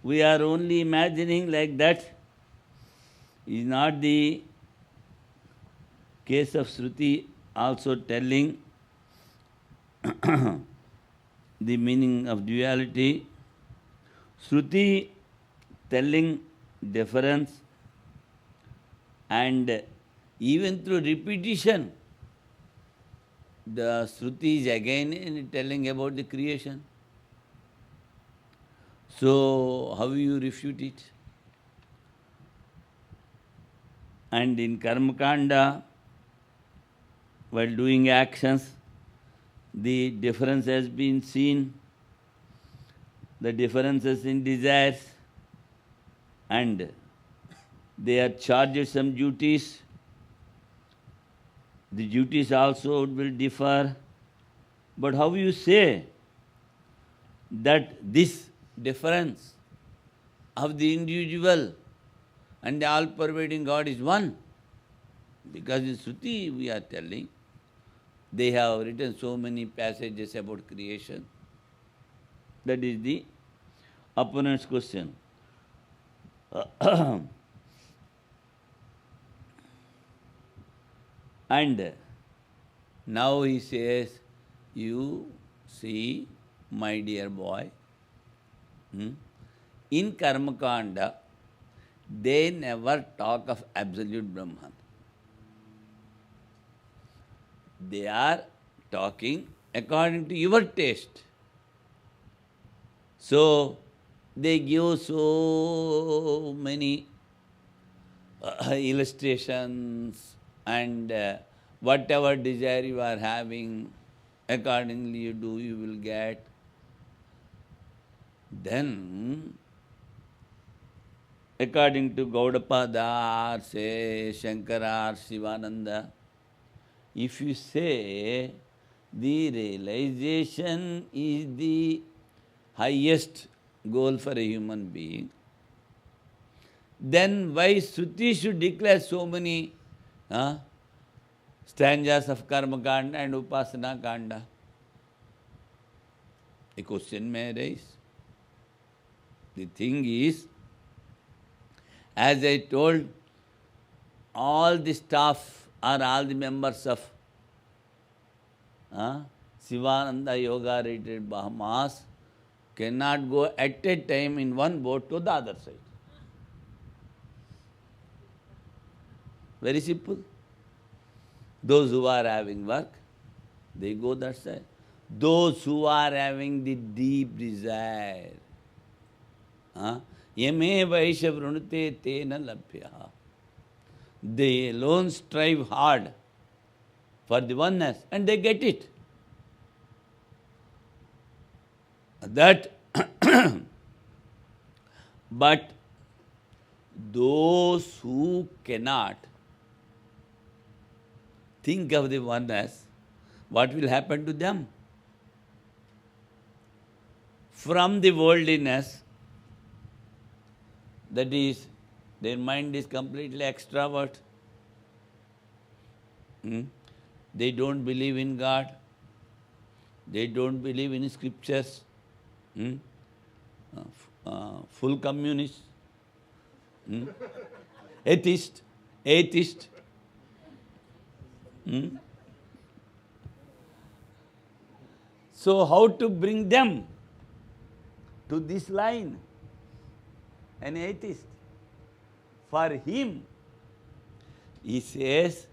We are only imagining like that. Is not the case of Shruti also telling the meaning of duality? Shruti telling difference, and even through repetition, the Shruti is again telling about the creation. So, how you refute it? And in Karma Kanda, while doing actions, the difference has been seen, the differences in desires, and they are charged some duties. The duties also will differ. But how you say that this difference of the individual and the all-pervading God is one? Because in Shruti we are telling, they have written so many passages about creation. That is the opponent's question. And now he says, you see, my dear boy, in Karma Kanda, they never talk of absolute Brahman. They are talking according to your taste. So, they give so many illustrations, and whatever desire you are having, accordingly you do, you will get. Then, according to Gaudapada, or say Shankara or Shivananda, if you say the realization is the highest goal for a human being, then why Shruti should declare so many stanzas of Karma Kanda and Upasana Kanda? A question may arise. The thing is, as I told, all the staff or all the members of Sivananda Yoga Retreat Bahamas cannot go at a time in one boat to the other side. Very simple. Those who are having work, they go that side. Those who are having the deep desire, yame vaisha vrunute tena labhya, they alone strive hard for the oneness, and they get it. That but those who cannot think of the oneness, what will happen to them? From the worldliness, that is, their mind is completely extrovert. They don't believe in God. They don't believe in scriptures. Full communist. Atheist. So how to bring them to this line? An atheist. For him, he says,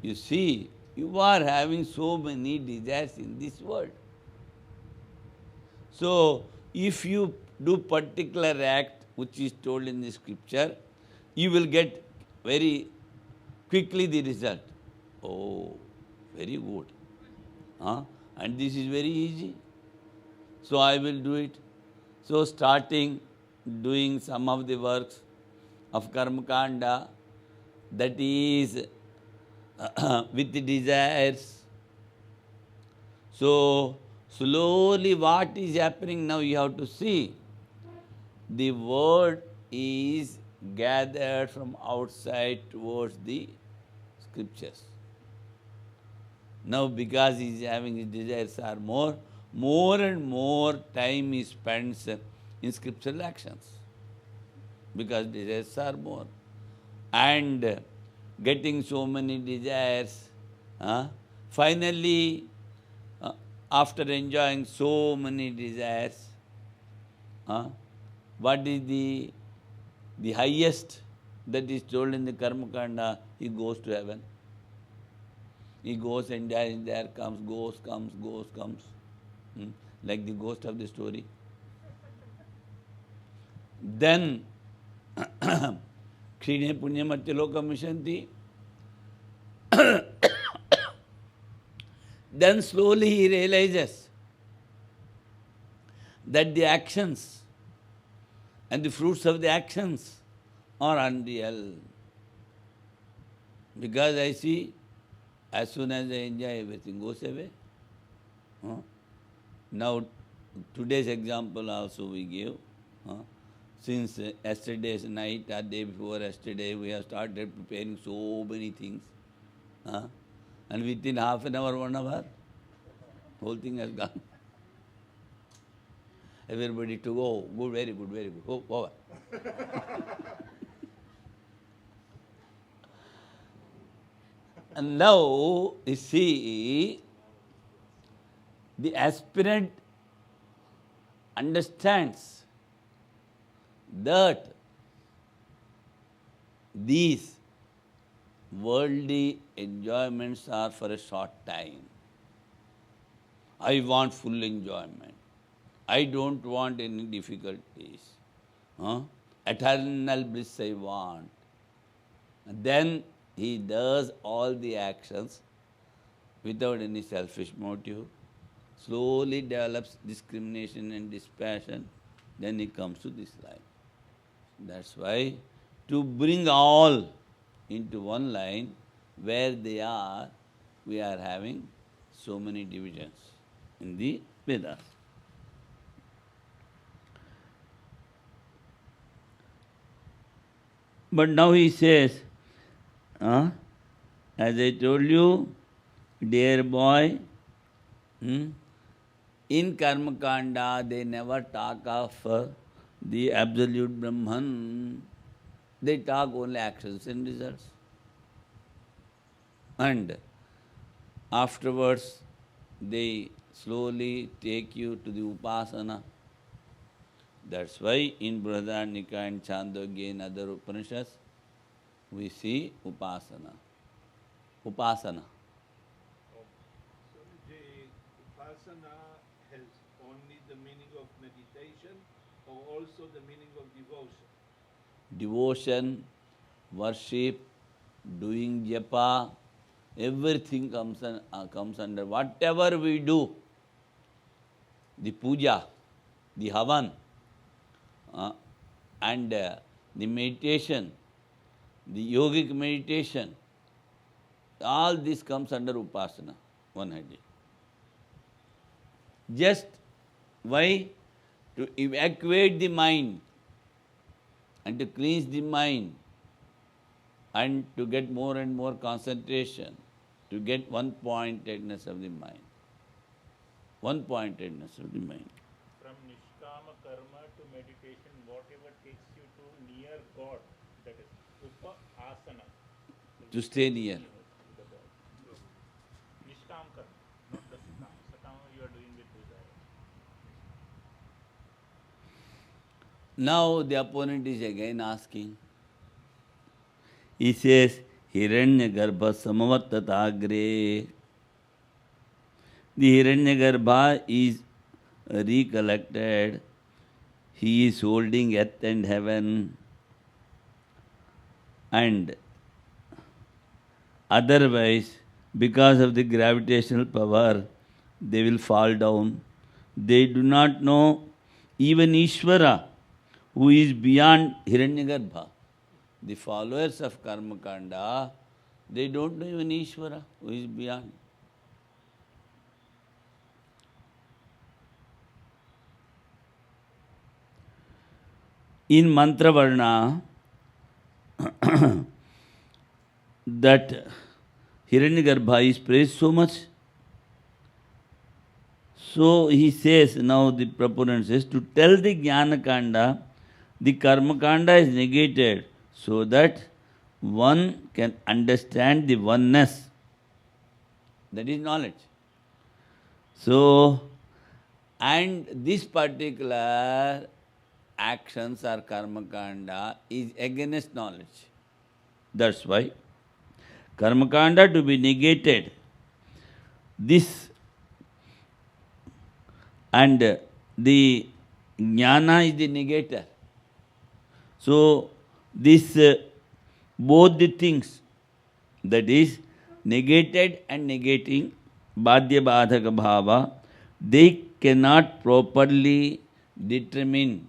you see, you are having so many desires in this world. So, if you do particular act which is told in the scripture, you will get very quickly the result. Oh, very good. Huh? And this is very easy. So I will do it. So starting doing some of the works of Karma Kanda, that is with the desires. So slowly what is happening now, you have to see. The word is gathered from outside towards the scriptures. Now because he is having his desires are more and more time he spends in scriptural actions. Because desires are more. And getting so many desires, finally, after enjoying so many desires, what is the highest that is told in the Karma Kanda? He goes to heaven. He goes and there comes, goes, comes. Like the ghost of the story. Then, Kshine Punyam Atyaloka Mishanti. Then slowly he realizes that the actions and the fruits of the actions are unreal. Because I see, as soon as I enjoy, everything goes away. Now, today's example also we give. Since yesterday's night or day before yesterday, we have started preparing so many things. And within half an hour, 1 hour, whole thing has gone. Everybody to go, good, very good, oh, over. And now, you see, the aspirant understands that these worldly enjoyments are for a short time. I want full enjoyment. I don't want any difficulties. Eternal bliss I want. And then he does all the actions without any selfish motive, slowly develops discrimination and dispassion, then he comes to this line. That's why to bring all into one line, where they are, we are having so many divisions in the Vedas. But now he says, as I told you, dear boy, in Karma Kanda they never talk of the absolute Brahman. They talk only actions and results. And afterwards, they slowly take you to the Upasana. That's why in Brihadaranyaka and Chandogya and other Upanishads, we see Upasana. Upasana. So the Upasana has only the meaning of meditation or also the meaning of devotion? Devotion, worship, doing japa, everything comes under. Whatever we do, the puja, the havan, and the meditation, the yogic meditation, all this comes under Upasana, one idea. Just why? To evacuate the mind and to cleanse the mind and to get more and more concentration, to get one-pointedness of the mind. One-pointedness of the mind. From Nishkama Karma to meditation, whatever takes you to near God, that is Upasana. To stay near. The God. Nishkam Karma, not the Sakam. Sakam you are doing with desire. Now the opponent is again asking. He says, Hiranyagarbha samavartatagre. The Hiranyagarbha is recollected he is holding earth and heaven, and otherwise, because of the gravitational power, they will fall down. They do not know even Ishvara, who is beyond Hiranyagarbha. The followers of Karma Kanda, they don't know even Ishvara, who is beyond. In Mantra Varna, that Hiranyagarbha is praised so much. So he says, now the proponent says, to tell the Jnana Kanda, the Karma Kanda is negated so that one can understand the oneness. That is knowledge. So, and this particular actions or Karma Kanda is against knowledge. That's why Karma Kanda to be negated. This and the Jnana is the negator. So, this both the things, that is negated and negating, Badhya Badhaka Bhava, they cannot properly determine.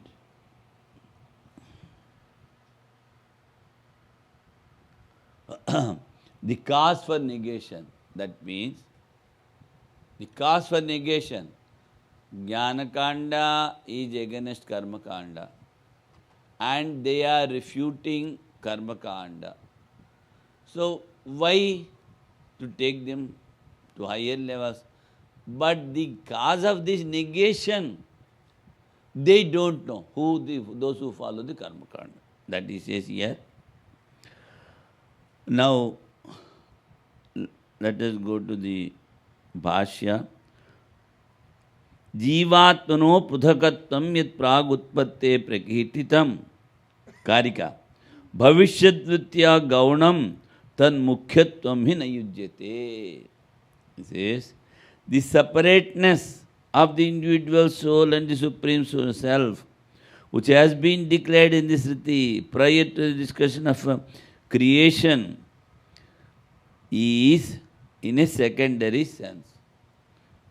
The cause for negation. That means the cause for negation. Jnana Kanda is against Karma Kanda, and they are refuting Karma Kanda. So why to take them to higher levels? But the cause of this negation, they don't know. Those who follow the Karma Kanda. That he says here. Now, let us go to the Bhashya. Jivatmano pudhakatvam yat prag utpatte prakirtitam. Karika. Bhavishyadvitya gaunam tan mukhyatvam hi nayujyate. He says, the separateness of the individual soul and the Supreme Soul Self, which has been declared in this Sriti prior to the discussion of creation, is in a secondary sense.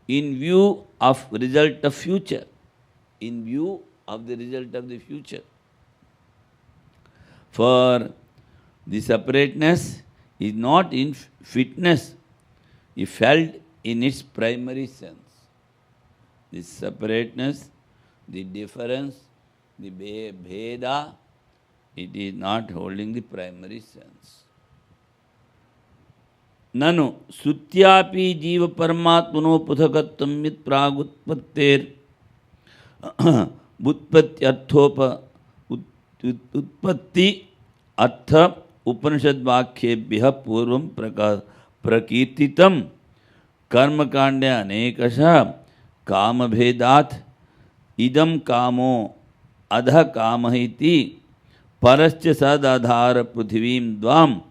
In view of result of future. In view of the result of the future. For the separateness is not in fitness, if felt in its primary sense. The separateness, the difference, the bheda, it is not holding the primary sense. Nanu sutyapi jiva paramatmano puthakattam yat pragutpattir utpatyarthopa utpatti artha upanishad vakhyebhya purvam prakirtitam karma kande anekasha kama bhedat idam kamo adha kamahiti parascha sadadhara prithivim dvam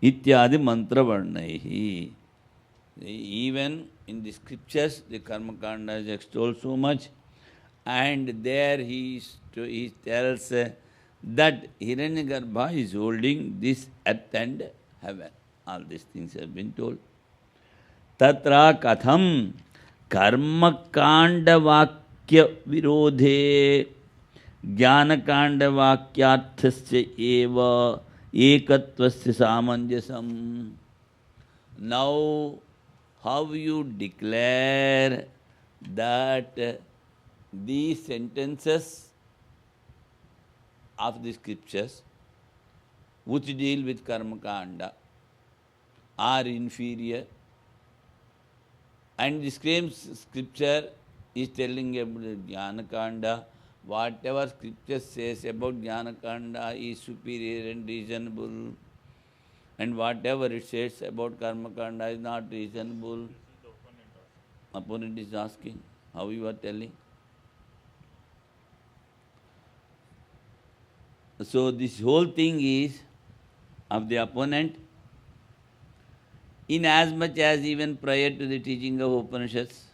ityadi mantra varnaihi. Even in the scriptures, the Karma Kanda is extolled so much, and there he tells that Hiranyagarbha is holding this earth and heaven. All these things have been told. Tatra katham karma kanda vakya virodhe jnana kanda vakyarthasya eva ekatvasya samanjasam. Now, how you declare that these sentences of the scriptures which deal with Karma Kanda are inferior, and the same scripture is telling about Jnana Kanda. Whatever scripture says about Jnana Kanda is superior and reasonable, and whatever it says about Karma Kanda is not reasonable. This is the opponent. Opponent is asking, how you are telling? So this whole thing is of the opponent, in as much as even prior to the teaching of Upanishads,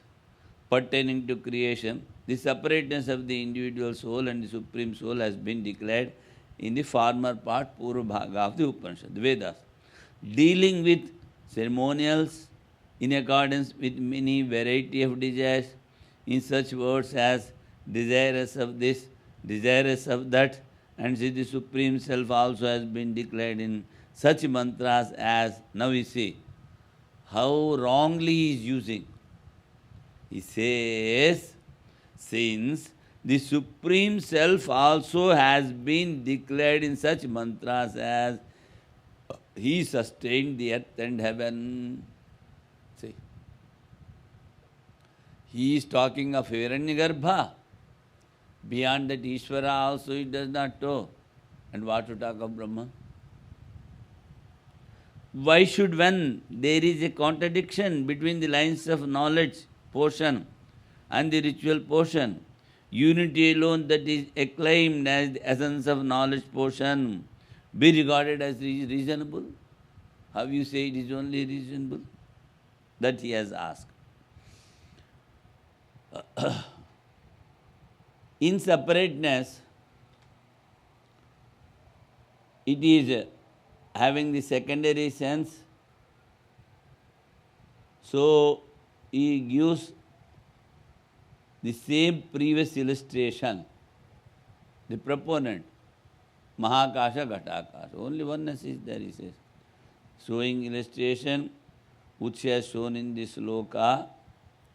pertaining to creation, the separateness of the individual soul and the supreme soul has been declared in the former part, Purva Bhaga of the Upanishad, the Vedas, dealing with ceremonials in accordance with many variety of desires, in such words as desirous of this, desirous of that, and see the Supreme Self also has been declared in such mantras as, now we see how wrongly he is using. He says, since the Supreme Self also has been declared in such mantras as he sustained the earth and heaven. See, he is talking of Hiranyagarbha. Beyond that, Ishvara also he does not know. And what to talk of Brahman? Why should, when there is a contradiction between the lines of knowledge portion and the ritual portion, unity alone that is acclaimed as the essence of knowledge portion be regarded as reasonable? How you say it is only reasonable? That he has asked. In separateness, it is having the secondary sense. So he gives the same previous illustration. The proponent, Mahakasha Ghatakasha. Only oneness is there, he says. Showing illustration which he has shown in this sloka,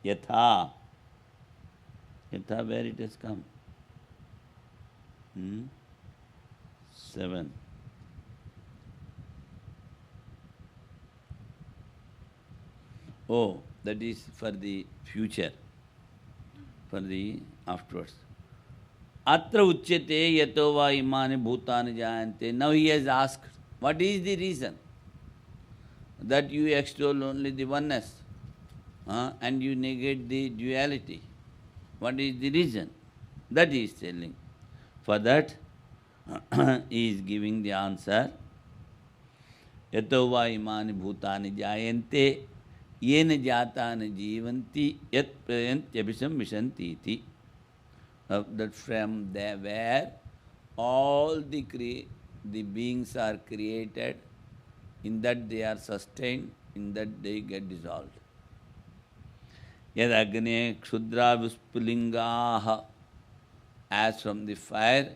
Yatha. Yatha, where it has come? 7. Oh, that is for the future, for the afterwards. Atra uchyate yato va imani bhutani jayante. Now he has asked, what is the reason that you extol only the oneness and you negate the duality? What is the reason? That he is telling. For that, he is giving the answer. Yato va imani bhutani jayante yena jatana jivanti yat prayantyabhisam vishanti iti. That from there where all the beings are created, in that they are sustained, in that they get dissolved. Yad agne kshudra vispulingaha. As from the fire,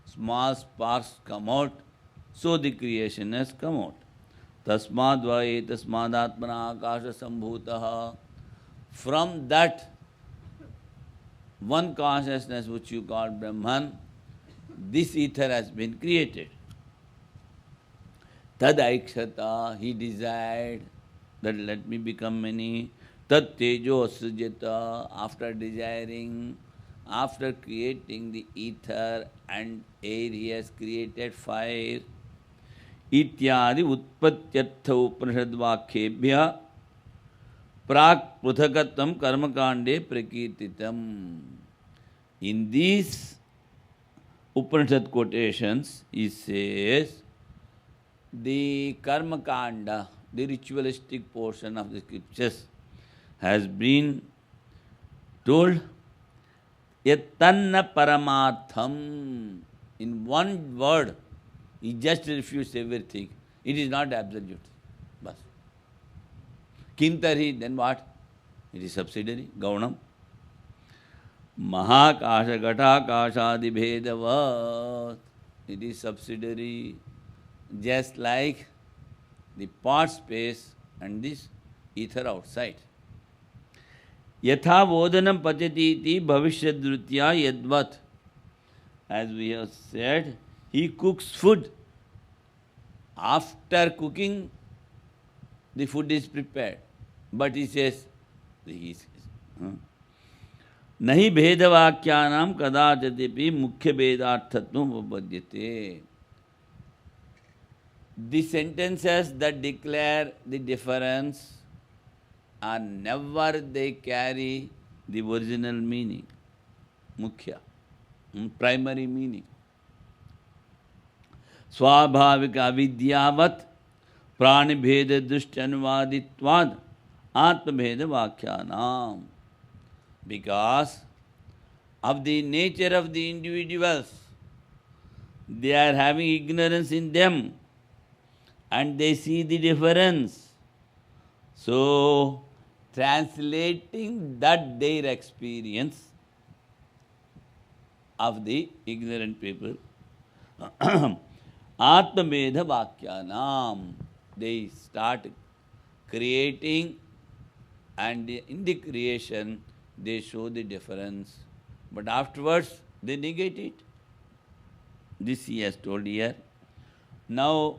small sparks come out, so the creation has come out. Tasmad vai tasmadatmana akasha sambhutaha. From that one consciousness which you call Brahman, this ether has been created. Tad aikshata, he desired that let me become many. Tad tejo asujata, after desiring, after creating the ether and air, he has created fire. Ityadi utpatyartha upanishad vakyebhya prak pruthakatam karmakande prakirtitam. In these Upanishad quotations, he says, the karmakanda, the ritualistic portion of the scriptures, has been told yatanna paramartham. In one word, he just refused everything. It is not absolute. Bas. Kintari, then what? It is subsidiary, gaunam. Mahakasha Ghatakashadi Bhedavat. It is subsidiary, just like the part space and this ether outside. Yatha vodanam pachati iti bhavishyadrutya yadvat. As we have said, he cooks food. After cooking, the food is prepared. But he says, Nahi bhedavakyanam kadachatipi mukhya vedarthatvam upadyate. The sentences that declare the difference are never they carry the original meaning, mukhya, primary meaning. Swabhavika avidyavat pranibheda dushtyanvaditvad atmabheda vakhyanam. Because of the nature of the individuals, they are having ignorance in them and they see the difference. So, translating that their experience of the ignorant people, Atmamedha Vakyanam, they start creating, and in the creation they show the difference, but afterwards they negate it. This he has told here. Now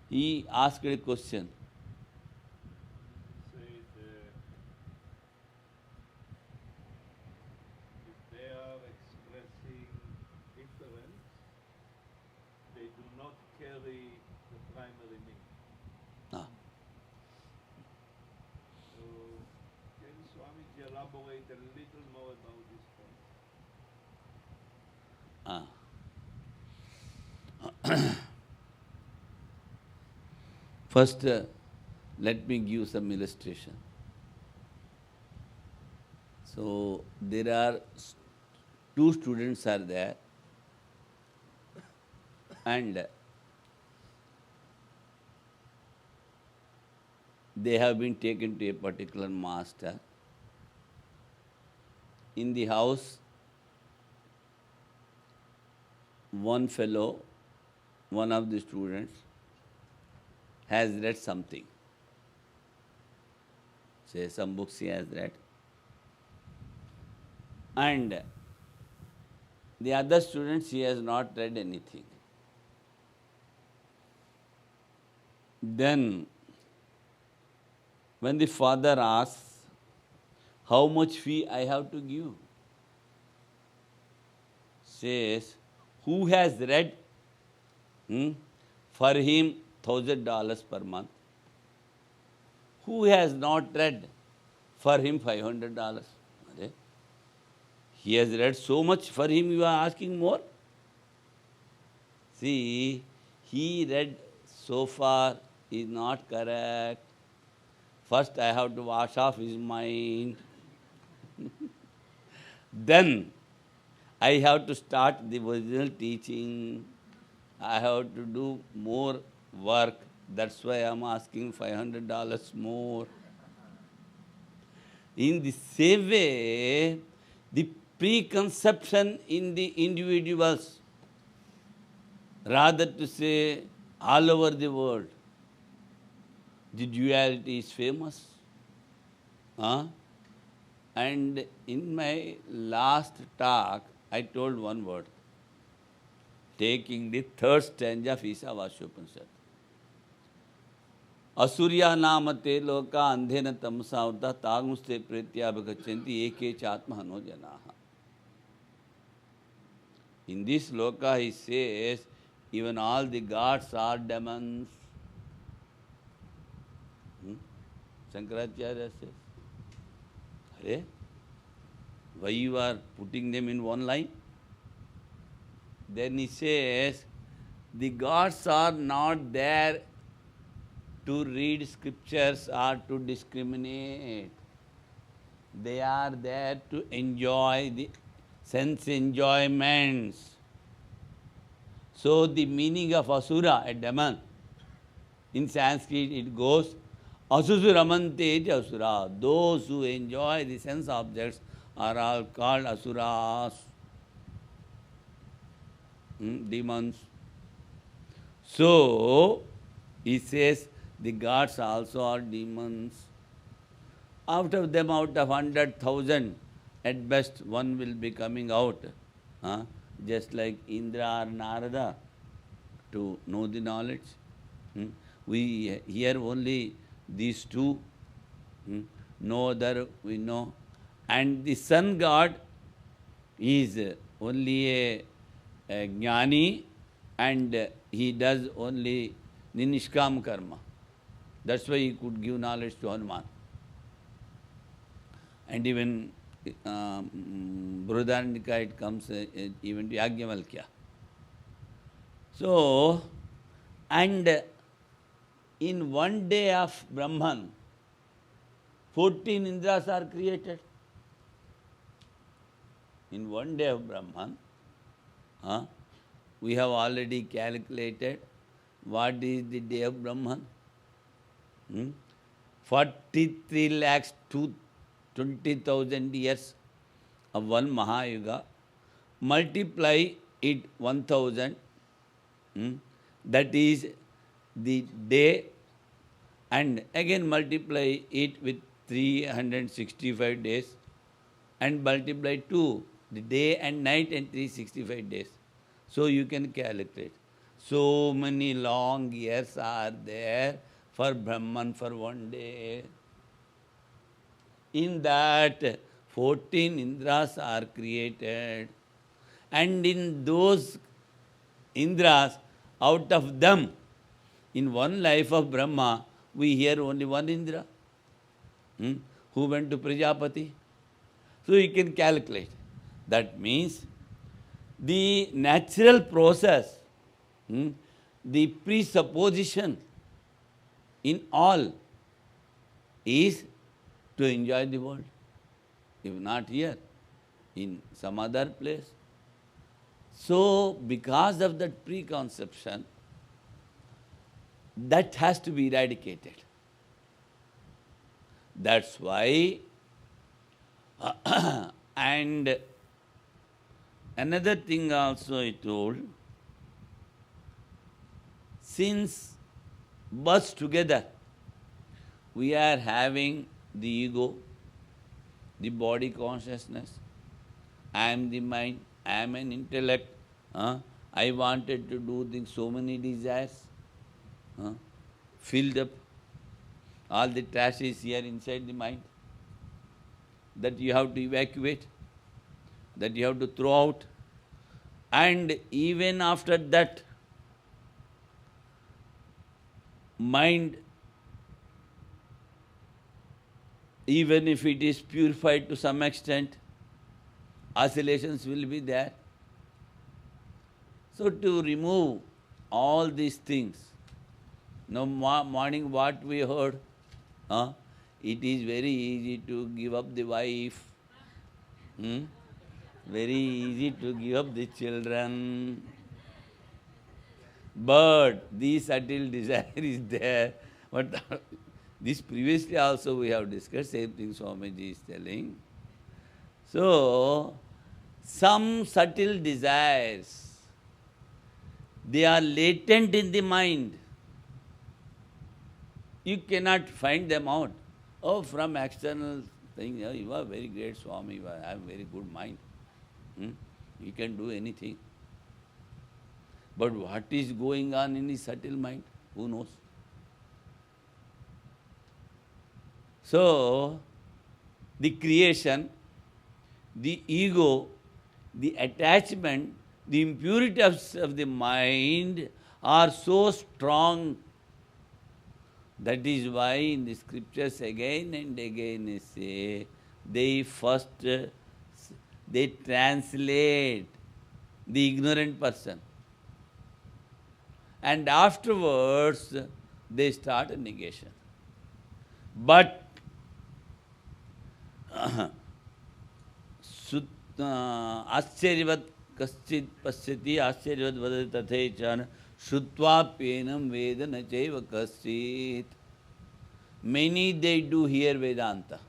he asked a question. Said, if they are expressing difference, they do not carry the primary meaning. Ah. So, can Swamiji elaborate a little more about this point? First, let me give some illustration. So, there are two students are there, and they have been taken to a particular master. In the house, one fellow, one of the students, has read something. Say some books he has read. And the other students, he has not read anything. Then, when the father asks, how much fee I have to give? Says, who has read? For him, $1,000 per month. Who has not read? For him, $500. He has read so much, for him you are asking more? See, he read so far is not correct. First I have to wash off his mind. Then I have to start the original teaching. I have to do more work. That's why I'm asking $500 more. In the same way, the preconception in the individuals, rather to say all over the world, the duality is famous. And in my last talk, I told one word, taking the third stanza of Isavasyopanishad. Asurya namate loka andhena tamsavta tagmuste pretya bhagachanti eke chatmahano janaha. In this loka he says, even all the gods are demons. Shankaracharya says, Hare, why you are putting them in one line? Then he says, the gods are not there to read scriptures or to discriminate. They are there to enjoy the sense enjoyments. So the meaning of asura, a demon, in Sanskrit it goes, Asusuramante asura. Those who enjoy the sense objects are all called asuras, demons. So, he says, the gods also are demons. Out of them, out of 100,000, at best one will be coming out. Just like Indra or Narada, to know the knowledge. We hear only these two, no other we know. And the sun god is only a jnani, and he does only nishkam karma. That's why he could give knowledge to Hanuman. And even Brihadaranyaka, it comes even to Yajnavalkya. So, and in one day of Brahman, 14 Indras are created. In one day of Brahman, we have already calculated what is the day of Brahman. 43 lakhs to 20,000 years of one Mahayuga. Multiply it 1,000. That is the day, and again multiply it with 365 days, and multiply 2, the day and night, and 365 days. So you can calculate. So many long years are there for Brahman for one day. In that, 14 Indras are created. And in those Indras, out of them, in one life of Brahma, we hear only one Indra, who went to Prajapati. So you can calculate. That means the natural process, the presupposition in all is to enjoy the world. If not here, in some other place. So, because of that preconception, that has to be eradicated. That's why, and another thing also I told, since birth together, we are having the ego, the body consciousness, I am the mind, I am an intellect, I wanted to do things, so many desires, filled up, all the trash is here inside the mind, that you have to evacuate, that you have to throw out, and even after that, mind, even if it is purified to some extent, oscillations will be there. So to remove all these things, now morning what we heard, it is very easy to give up the wife, very easy to give up the children, but the subtle desire is there. But this previously also we have discussed, same thing Swamiji is telling. So, some subtle desires, they are latent in the mind. You cannot find them out. Oh, from external thing, oh, you are very great Swami, you have very good mind. You can do anything. But what is going on in his subtle mind? Who knows? So, the creation, the ego, the attachment, the impurities of the mind are so strong. That is why in the scriptures again and again they say, they translate the ignorant person. And afterwards, they start a negation. But आश्चर्यवत् कश्चित् पश्यति आश्चर्यवत् वदति तथैव श्रुत्वाप्येनं वेद न चैव कश्चित्. Many they do hear Vedanta.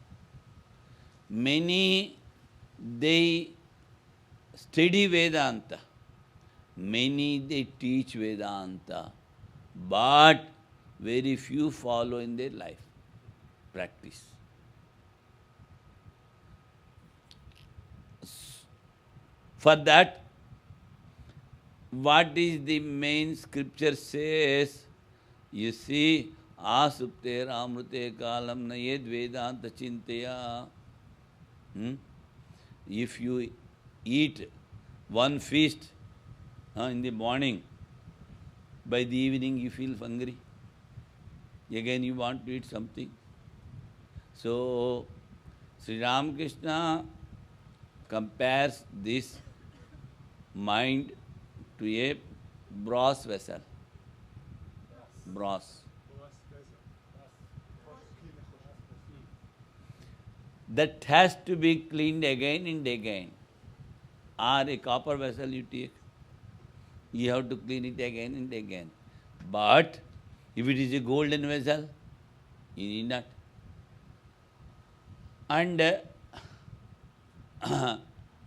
Many they study Vedanta. Many they teach Vedanta. But very few follow in their life, practice. For that, what is the main scripture says? You see, asupte ramrute kalam nayed vedanta chintaya. If you eat one feast in the morning, by the evening you feel hungry. Again you want to eat something. So, Sri Ramakrishna compares this mind to a brass vessel. Brass. That has to be cleaned again and again. or a copper vessel you take. You have to clean it again and again. But if it is a golden vessel, you need not. And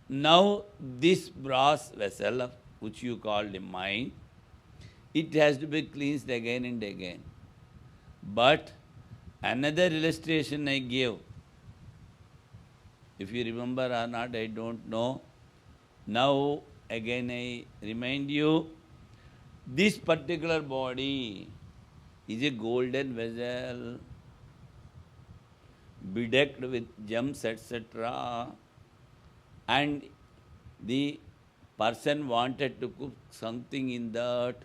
now this brass vessel, which you call the mind, it has to be cleansed again and again. But another illustration I gave, if you remember or not, I don't know. Now again I remind you, this particular body is a golden vessel, bedecked with gems, etc. And the person wanted to cook something in that.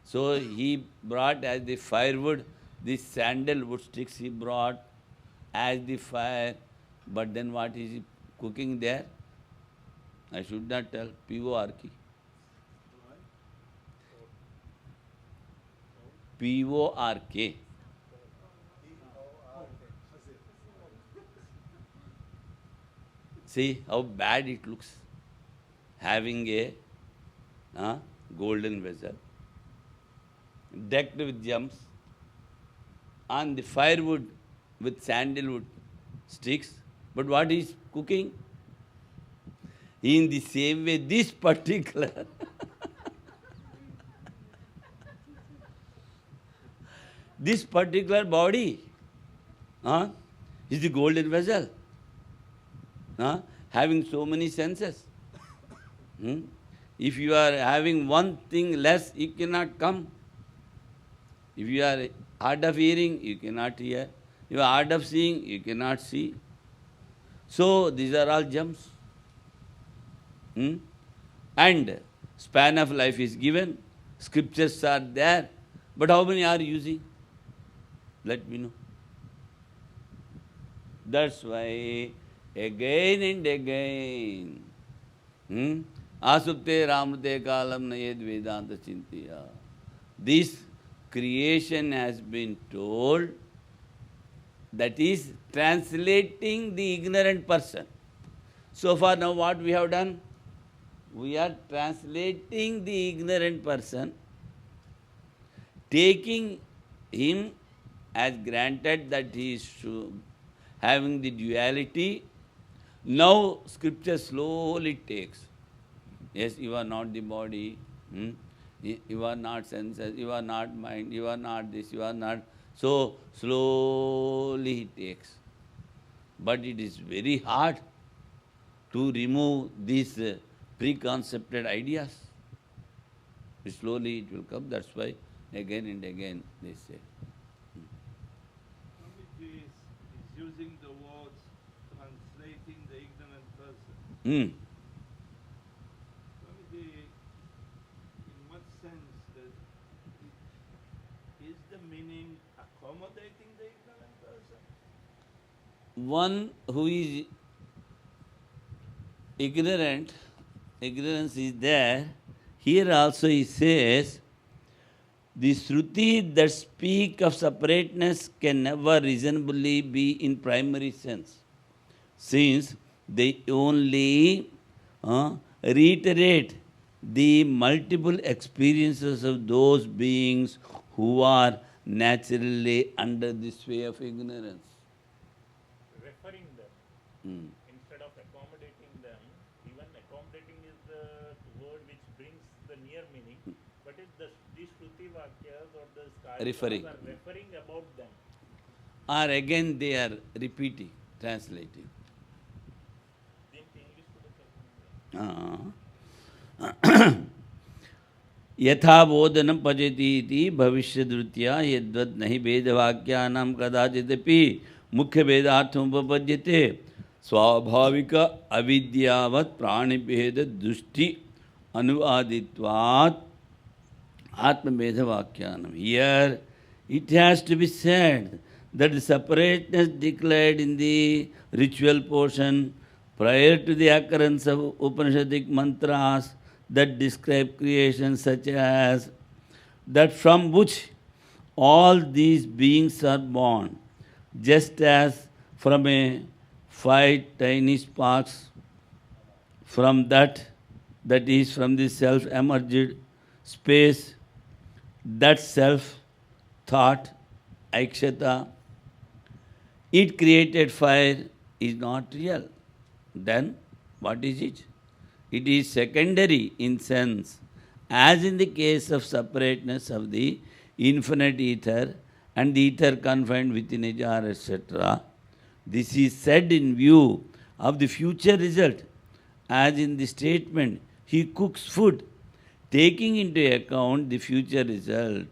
So he brought as the firewood, these sandalwood sticks he brought as the fire. But then what is he cooking there? I should not tell, P-O-R-K. P-O-R-K. See how bad it looks, having a golden vessel, decked with gems, and the firewood with sandalwood sticks. But what is cooking? In the same way, this particular this particular body is the golden vessel, having so many senses. If you are having one thing less, you cannot come. If you are hard of hearing, you cannot hear. If you are hard of seeing, you cannot see. So these are all gems. And span of life is given, scriptures are there, but how many are using? Let me know. That's why again and again, asupte ramrute kalam nayed vedanta chintiya. This creation has been told, that is translating the ignorant person. So far now what we have done? We are translating the ignorant person, taking him as granted that he is having the duality. Now scripture slowly takes. Yes, you are not the body, you are not senses, you are not mind, you are not this, you are not. So slowly he takes. But it is very hard to remove these preconcepted ideas. Slowly it will come. That's why again and again they say. Swamiji is using the words translating the ignorant person. Swamiji, in what sense is the meaning accommodating the ignorant person? One who is ignorant, ignorance is there. Here also he says, the Shruti that speak of separateness can never reasonably be in primary sense, since they only reiterate the multiple experiences of those beings who are naturally under the sway of ignorance. Referring them. Instead of accommodating them, even accommodating is the word which brings the near meaning, but these Shruti Vakyas or the stars Referring. are referring about them. Or again they are repeating, translating. यथा बोधनम पचति इति भविष्यदृत्या यद्वत् नहि भेदवाक्यानां कदाचिदपि मुख्य भेदार्थमुपपद्यते स्वाभाविक अविद्यावत् प्राणिभेद दृष्टि अनुवादित्वात् आत्मभेदवाक्यानां. Here it has to be said that the separateness declared in the ritual portion prior to the occurrence of Upanishadic mantras that describe creation, such as that from which all these beings are born, just as from a 5 tiny sparks from that is from the self emerged space, that self thought, aikshata, it created fire is not real. Then what is it? It is secondary in sense, as in the case of separateness of the infinite ether and the ether confined within a jar, etc. This is said in view of the future result, as in the statement, he cooks food, taking into account the future result.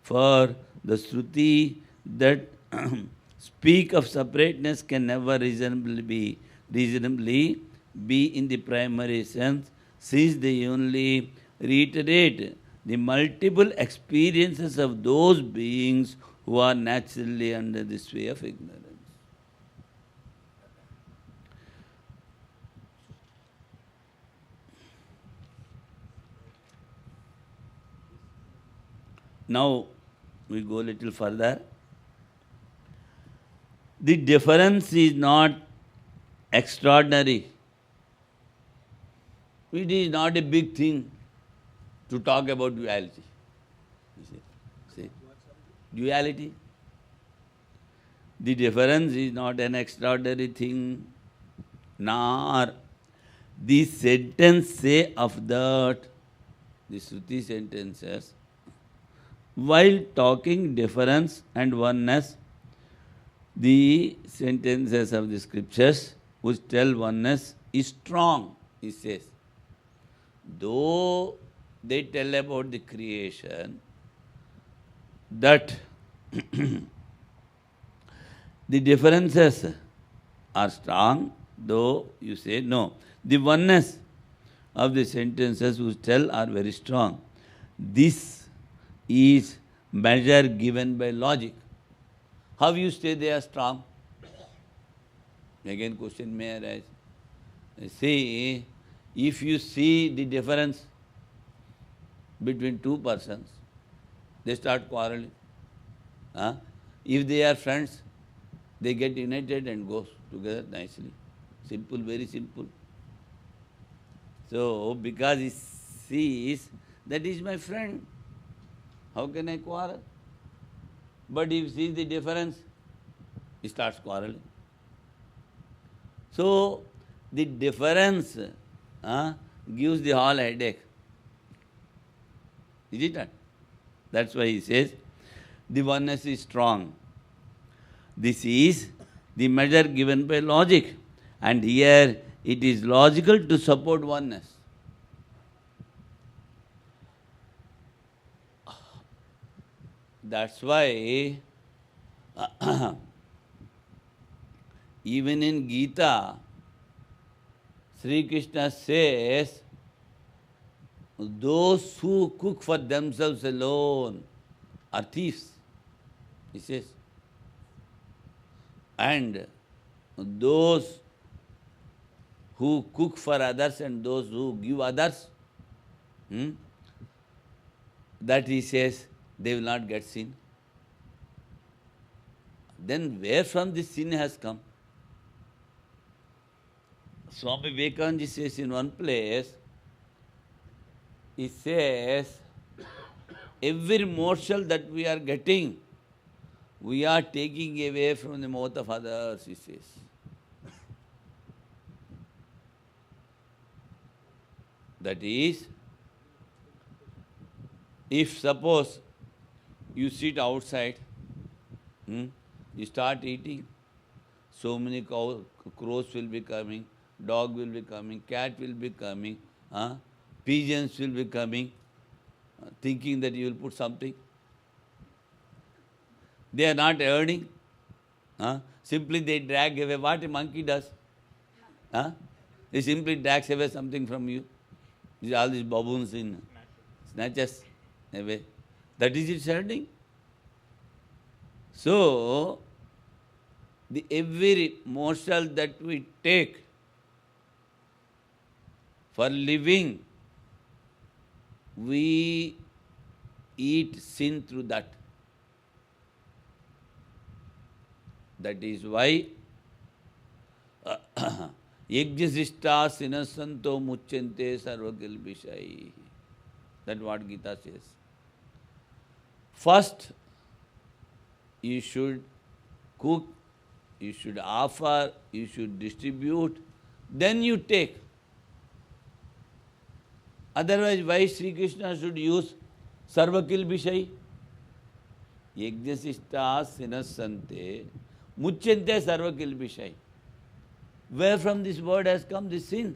For the Shruti that speak of separateness can never reasonably be in the primary sense, since they only reiterate the multiple experiences of those beings who are naturally under the sway of ignorance. Now, we go a little further. The difference is not extraordinary. It is not a big thing to talk about duality. You see, duality. The difference is not an extraordinary thing, nor the sentence say of that, the Shruti sentences, while talking difference and oneness, the sentences of the scriptures which tell oneness is strong, he says. Though they tell about the creation, that the differences are strong, though you say no. The oneness of the sentences which tell are very strong. This is measure given by logic. How you say they are strong? Again question may arise. See, if you see the difference between two persons, they start quarreling. If they are friends, they get united and go together nicely. Simple, very simple. So, because he sees that is my friend, how can I quarrel? But if he sees the difference, he starts quarreling. So, the difference gives the whole headache. Is it not? That's why he says, the oneness is strong. This is the measure given by logic. And here it is logical to support oneness. That's why even in Gita, Sri Krishna says, those who cook for themselves alone are thieves, he says. And those who cook for others and those who give others, that he says, they will not get sin. Then where from this sin has come? Swami Vivekananda says in one place, he says, every morsel that we are getting, we are taking away from the mouth of others, he says. That is, if suppose you sit outside, you start eating, so many crows will be coming, dog will be coming, cat will be coming, pigeons will be coming, thinking that you will put something. They are not earning. Simply they drag away what a monkey does. He simply drags away something from you. All these baboons in snatches away. That is its earning. So, the every morsel that we take for living, we eat sin through that. That is why Yajnasishta sinasanto muchyante sarvakil vishai. That's what Gita says. First, you should cook, you should offer, you should distribute, then you take. Otherwise, why Sri Krishna should use sarvakil vishai? Yajnasishta sinasante muchyante sarvakil vishai. Where from this word has come this sin?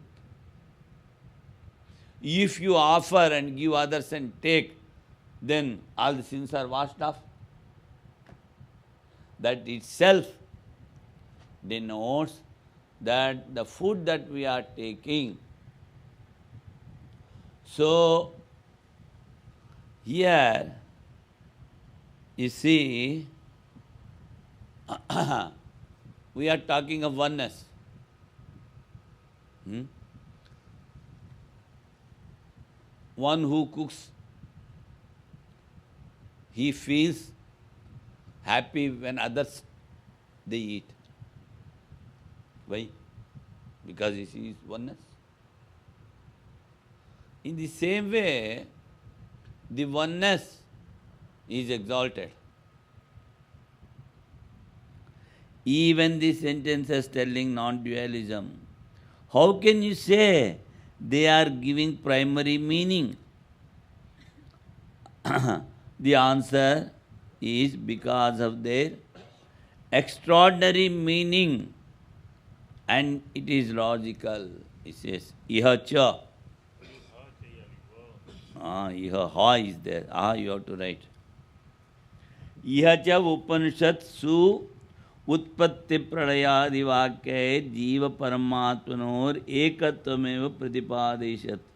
If you offer and give others and take, then all the sins are washed off. That itself denotes that the food that we are taking. So, here, you see, we are talking of oneness. One who cooks, he feels happy when others, they eat. Why? Because he sees oneness. In the same way, the oneness is exalted. Even the sentences telling non-dualism, how can you say they are giving primary meaning? The answer is because of their extraordinary meaning, and it is logical. It says, iha cha. Iha ha is there. You have to write. Iha cha Upanishad su उत्पत्ति प्रलयादिवाक्ये जीव परमात्मनोर एकत्वमेव प्रतिपादयिष्यत्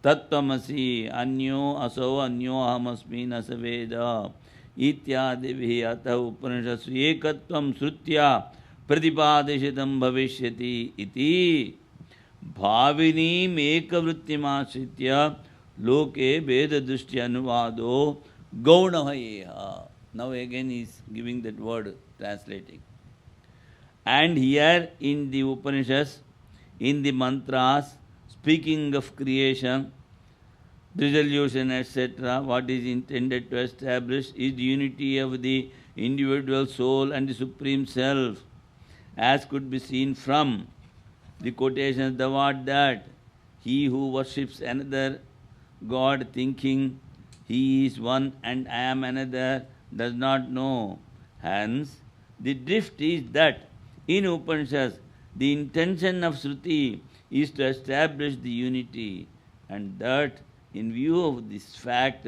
तत्त्वमसि अन्यो असौ अन्यो अहमस्मि न स वेद इत्यादिभिः अतः उपनिषत्सु एकत्वं श्रुत्या प्रतिपादितं भविष्यति इति भाविनीम् एकवृत्तिमाश्रित्य लोके भेददृष्टि अनुवादो गौणः एह. Now again he is giving that word, translating. And here in the Upanishads, in the mantras, speaking of creation, dissolution, etc., what is intended to establish is the unity of the individual soul and the Supreme Self, as could be seen from the quotations, the word that he who worships another God thinking he is one and I am another does not know. Hence, the drift is that in Upanishads, the intention of Shruti is to establish the unity, and that in view of this fact,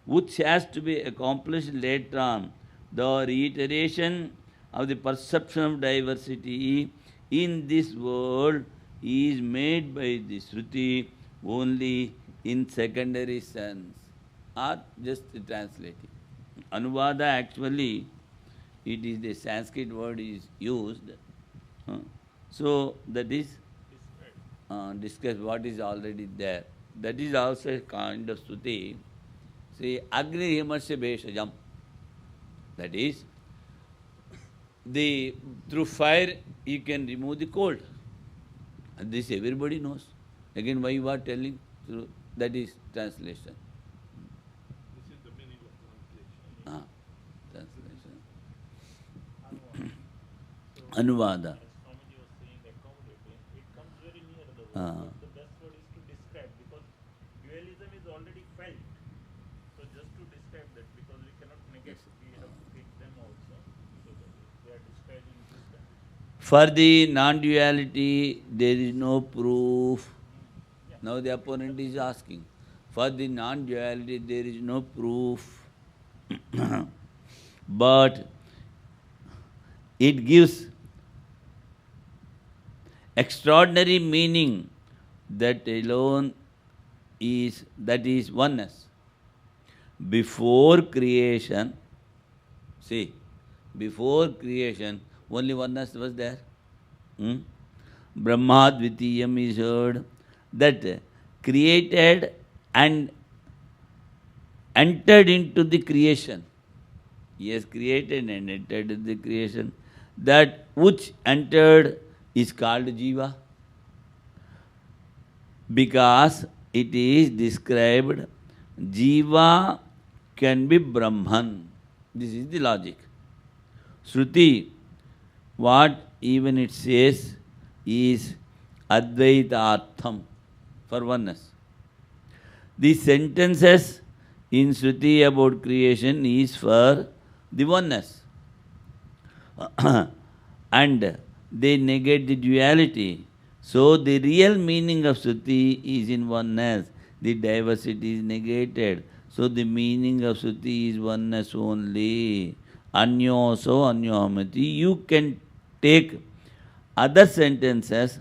which has to be accomplished later on, the reiteration of the perception of diversity in this world is made by the Shruti only in secondary sense, or just translating. Anuvada actually, it is the Sanskrit word is used. So that is discuss what is already there. That is also a kind of Shruti. See, Agni Himasya Bheshajam. That is, through fire you can remove the cold. And this everybody knows. Again, why you are telling? That is translation. This is the meaning of translation. Translation. Anuvada. Swamiji was saying accommodating, it comes very near the word. The best word is to describe, because dualism is already felt. So just to describe that, because we cannot negate, we have to take them also. So that they are described in this way. For the non-duality, there is no proof. Now the opponent is asking. For the non-duality, there is no proof. But it gives extraordinary meaning that alone is, that is oneness. Before creation, see, before creation, only oneness was there. Brahma Dvitiyam is heard, that created and entered into the creation. He has created and entered into the creation. That which entered is called Jiva. Because it is described, Jiva can be Brahman. This is the logic. Shruti, what even it says is Advaitartham, for oneness. The sentences in Shruti about creation is for the oneness. And they negate the duality. So the real meaning of Shruti is in oneness. The diversity is negated. So the meaning of Shruti is oneness only. Anyoso anyohamati. You can take other sentences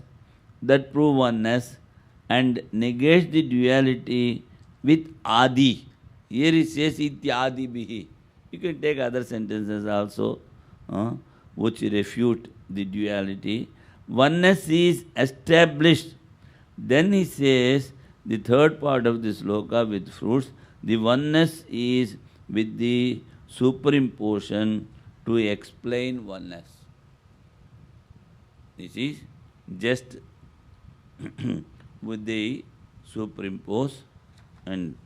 that prove oneness and negate the duality with adi. Here it says ityadi bihi. You can take other sentences also, which refute the duality. Oneness is established. Then he says, the third part of this sloka with fruits, the oneness is with the superimposition to explain oneness. This is just with the superimpose, and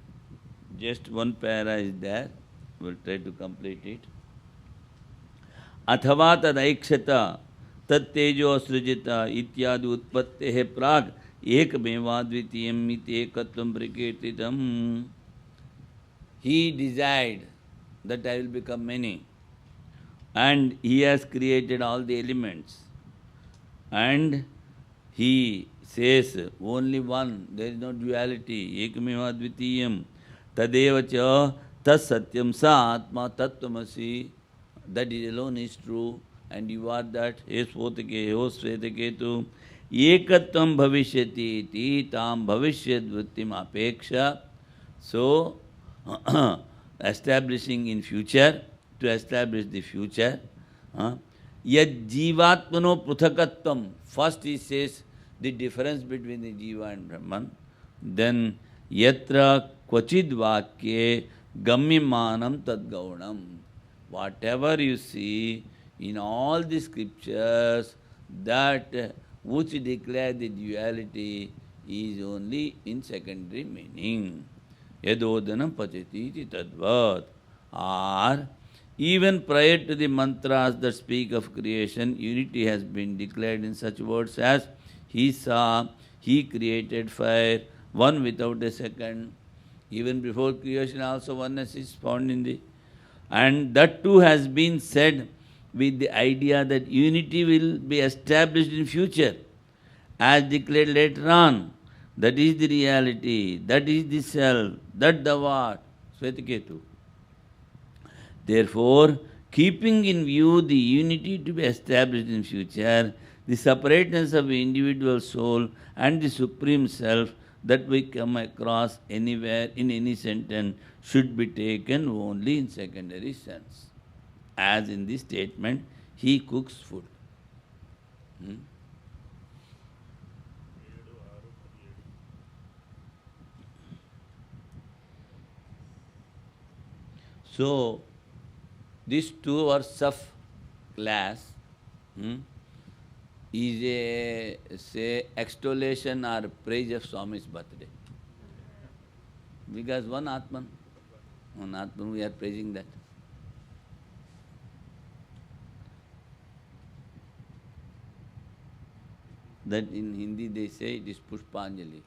just one para is there. We'll try to complete it. अथवा तदैक्षत तत्तेजो सृजित इत्यादि उत्पत्तेः प्राग एकमेवाद्वितीयम् इति एकत्वं प्रकीर्तितम्. He desired that I will become many, and he has created all the elements, and he says only one, there is no duality, ekmeva dvitiyam, tadeva cha tas satyam sa atma tattvamasi. That is alone is true, and you are that. He Svetaketu ekatvam bhavishyati iti tam bhavishyad vrittim apeksha. So, establishing in future, to establish the future. Yad jivatmano pruthakatvam. First he says the difference between the jiva and Brahman. Then yatra kvachid vakye gamyamanam tadgaunam. Whatever you see in all the scriptures, that which declare the duality is only in secondary meaning. Yadodanam pachati iti tadvat. Or even prior to the mantras that speak of creation, unity has been declared in such words as he saw, he created fire, one without a second. Even before creation also oneness is found in the... And that too has been said with the idea that unity will be established in future, as declared later on. That is the reality, that is the self, that the what? Svetaketu. Therefore, keeping in view the unity to be established in future, the separateness of individual soul and the supreme self that we come across anywhere in any sentence should be taken only in secondary sense. As in the statement, he cooks food. So, these 2 hours of class is a, say, extolation or praise of Swami's birthday. Because one Atman, we are praising that. That in Hindi they say it is Pushpanjali.